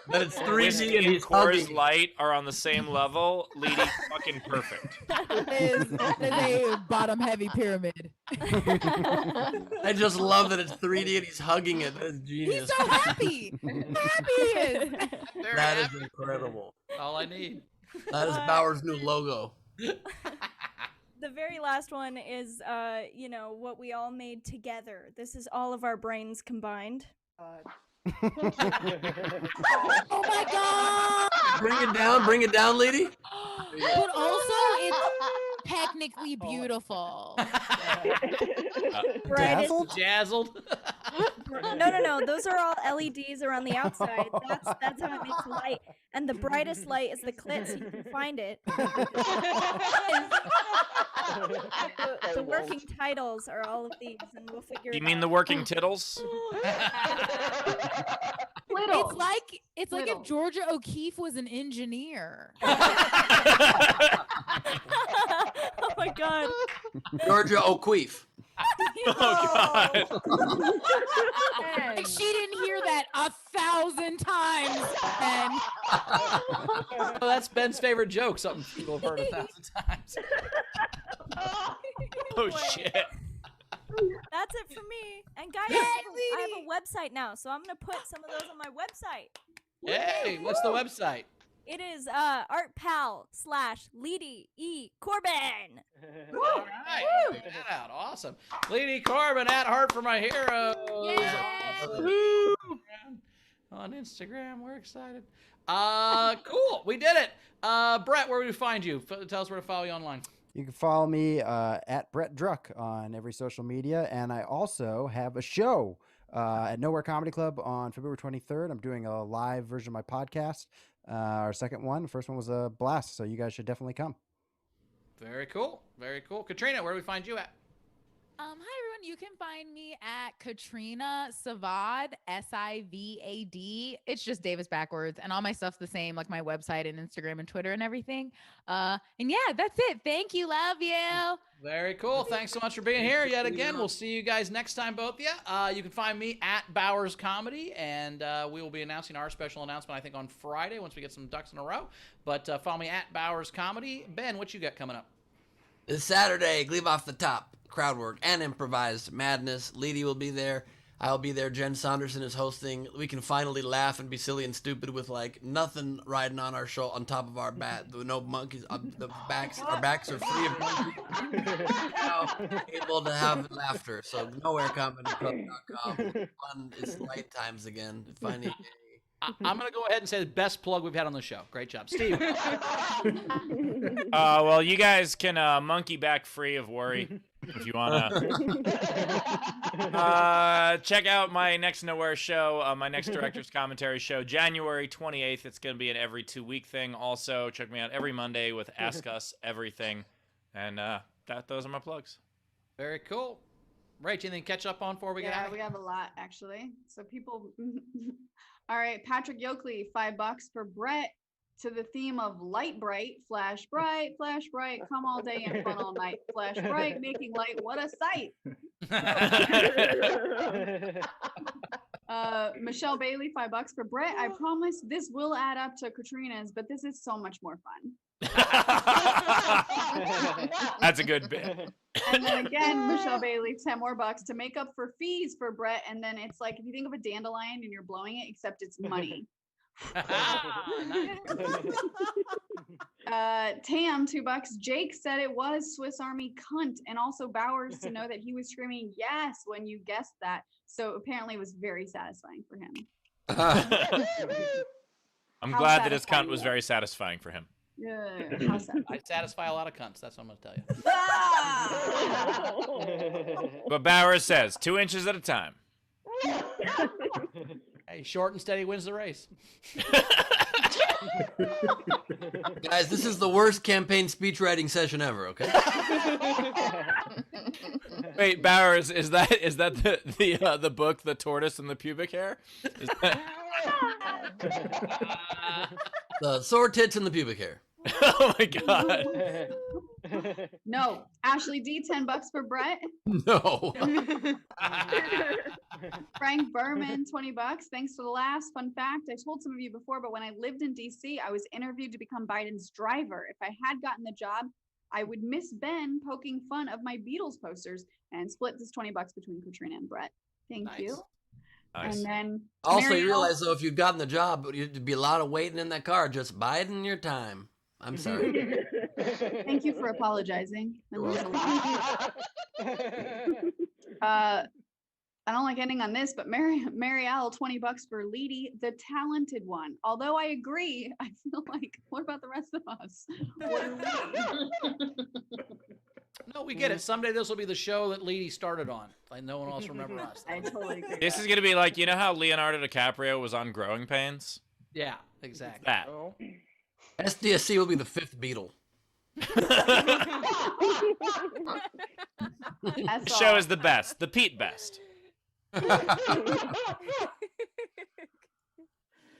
that it's 3D Whiskey and and he's Coors hugging. Light are on the same level. Leading fucking perfect. Is a bottom heavy pyramid. I just love that it's 3D and he's hugging it. That's genius. He's so happy. Happy he is. That is incredible. All I need. That is Bauer's new logo. The very last one is, what we all made together. This is all of our brains combined. Oh my god! Bring it down, lady. But also, it's technically beautiful. Brightest- Jazzled. No. Those are all LEDs around the outside. That's how it makes light. And the brightest light is the clit, so you can find it. The working titles are all of these, and we'll figure. You mean the working tittles? It's like if Georgia O'Keeffe was an engineer. Oh my god. Georgia O'Keeffe. Oh god. Like she didn't hear that 1,000 times, Ben. Oh, that's Ben's favorite joke. Something people have heard 1,000 times. Oh shit. That's it for me. And guys, Yay, I have a website now, so I'm gonna put some of those on my website. Hey, what's the website? It is artpal/Leedy E. Corbin. All right, check that out. Awesome. Leedy Corbin at Heart for My Heroes. Woo! On Instagram, we're excited. Cool, we did it. Brett, where do we find you? Tell us where to follow you online. You can follow me at Brett Druck on every social media, and I also have a show at Nowhere Comedy Club on February 23rd. I'm doing a live version of my podcast. Our second one. The first one was a blast, so you guys should definitely come. Very cool. Very cool. Katrina, where do we find you at? Hi everyone, you can find me at Katrina Savad, SIVAD. It's just Davis backwards, and all my stuff's the same, like my website and Instagram and Twitter and everything. And yeah, that's it. Thank you. Love you. Very cool. Thanks so much for being here yet again. We'll see you guys next time, both of you. You can find me at Bowers Comedy, and we will be announcing our special announcement, I think, on Friday once we get some ducks in a row. But follow me at Bowers Comedy. Ben, what you got coming up? This Saturday, Leave Off the Top, crowd work, and improvised madness. Leedy will be there. I'll be there. Jen Saunderson is hosting. We can finally laugh and be silly and stupid with like nothing riding on our show on top of our bat. No monkeys. Our backs are free of monkeys. Now able to have laughter. So nowherecomedyclub.com. Fun is light times again. Finding I'm going to go ahead and say the best plug we've had on the show. Great job. Steve. Well, you guys can monkey back free of worry if you want to. Check out my next Nowhere show, my next Director's Commentary show, January 28th. It's going to be an every 2-week thing. Also, check me out every Monday with Ask Us Everything. And those are my plugs. Very cool. Rach, anything to catch up on before we get out? Yeah, we have a lot actually. So people, all right, Patrick Yoakley, $5 for Brett to the theme of light bright, flash bright, come all day and fun all night, flash bright, making light, what a sight. Michelle Bailey, $5 for Brett. I promise this will add up to Katrina's, but this is so much more fun. That's a good bit. And then again, Michelle Bailey, 10 more bucks to make up for fees for Brett. And then it's like, if you think of a dandelion and you're blowing it, except it's money. Tam, $2. Jake said it was Swiss Army cunt, and also Bowers to know that he was screaming yes when you guessed that. So apparently it was very satisfying for him. I'm How glad that his satisfying cunt was was very satisfying for him. Yeah, how sad. I satisfy a lot of cunts. That's what I'm going to tell you. But Bowers says 2 inches at a time. Hey, short and steady wins the race. Guys, this is the worst campaign speech writing session ever, okay? Wait, Bowers, is that the book, The Tortoise and the Pubic Hair? Is that... The sore tits and the pubic hair. Oh my god. No. Ashley D, $10 for Brett. No. Frank Berman, $20. Thanks for the laughs. Fun fact, I told some of you before, but when I lived in DC, I was interviewed to become Biden's driver. If I had gotten the job, I would miss Ben poking fun of my Beatles posters and split this $20 between Katrina and Brett. Thank you. Nice. And then Also, Mary you L- realize, though, if you'd gotten the job, it'd be a lot of waiting in that car, just biding your time. I'm sorry. Thank you for apologizing. That means a lot. I don't like ending on this, but Mary L, $20 for Leedy, the talented one. Although I agree, I feel like, what about the rest of us? What are we? No, we get it. Someday this will be the show that Leedy started on. Like no one else remember us. I totally agree. This is gonna be like, you know how Leonardo DiCaprio was on Growing Pains? Yeah, exactly. That. SDSC will be the 5th Beatle. The show is the best, the Pete best.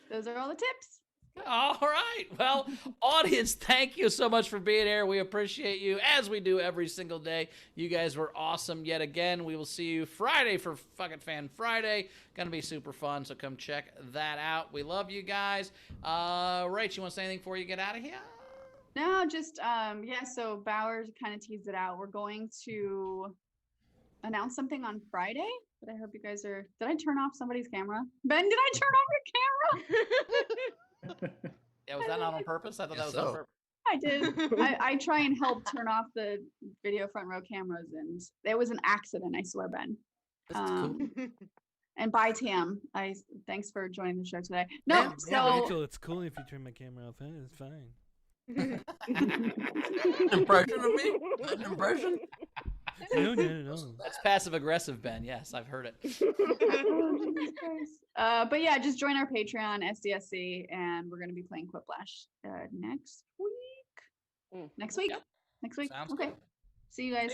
Those are all the tips. All right. Well, audience, thank you so much for being here. We appreciate you as we do every single day. You guys were awesome yet again. We will see you Friday for Fucking Fan Friday. Going to be super fun, so come check that out. We love you guys. Rach, you want to say anything before you get out of here? No, just, yeah, so Bowers kind of teased it out. We're going to announce something on Friday, but I hope you guys are, did I turn off somebody's camera? Ben, did I turn off your camera? Yeah, was that not on purpose? I thought that was on purpose. I did. I try and help turn off the video front row cameras, and it was an accident, I swear, Ben. And bye, Tam. Thanks for joining the show today. No, so Rachel, it's cool if you turn my camera off. It's fine. Impression of me? An impression? No. That's passive aggressive, Ben. Yes, I've heard it. But yeah, just join our Patreon, SDSC, and we're going to be playing Quiplash next week. Next week? Yep. Next week? Sounds Okay. good. See you guys.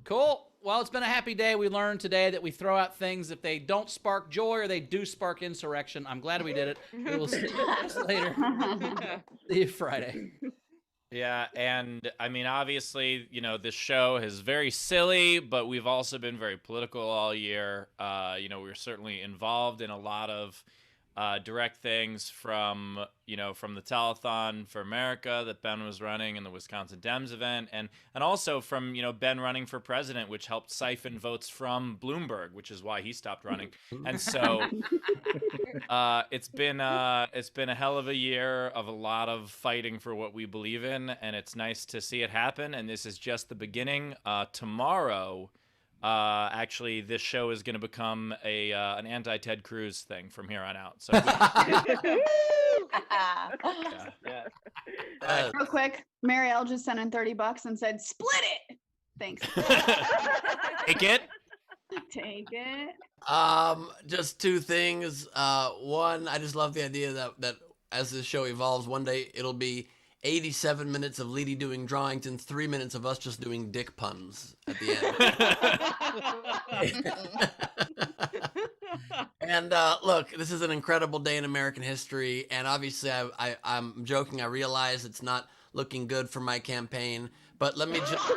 Cool. Well, it's been a happy day. We learned today that we throw out things if they don't spark joy or they do spark insurrection. I'm glad we did it. We will see you guys later. See you Friday. Yeah, and I mean, obviously, you know, this show is very silly, but we've also been very political all year. You know, we're certainly involved in a lot of direct things from, you know, from the telethon for America that Ben was running and the Wisconsin Dems event, and also from, you know, Ben running for president, which helped siphon votes from Bloomberg, which is why he stopped running. And so it's been a hell of a year of a lot of fighting for what we believe in, and it's nice to see it happen. And this is just the beginning. Tomorrow, actually, this show is going to become an anti-Ted Cruz thing from here on out. So, Real quick, Mary L just sent in $30 and said, "Split it." Thanks. Take it. Take it. Just two things. One, I just love the idea that as this show evolves, one day it'll be 87 minutes of Leedy doing drawings and 3 minutes of us just doing dick puns at the end. And look, this is an incredible day in American history, and obviously I'm joking. I realize it's not looking good for my campaign, but let me just...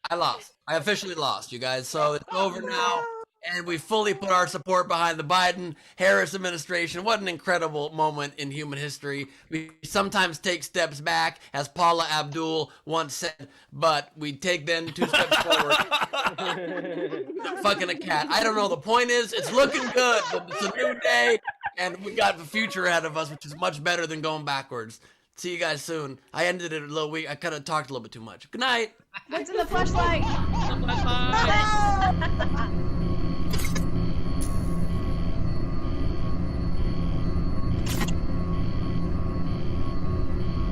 I lost. I officially lost, you guys. So it's over now. And we fully put our support behind the Biden-Harris administration. What an incredible moment in human history. We sometimes take steps back, as Paula Abdul once said, but we take then 2 steps forward. Fucking a cat. I don't know. The point is, it's looking good. It's a new day, and we got the future ahead of us, which is much better than going backwards. See you guys soon. I ended it a little weak. I kind of talked a little bit too much. Good night. What's in the flashlight? Bye.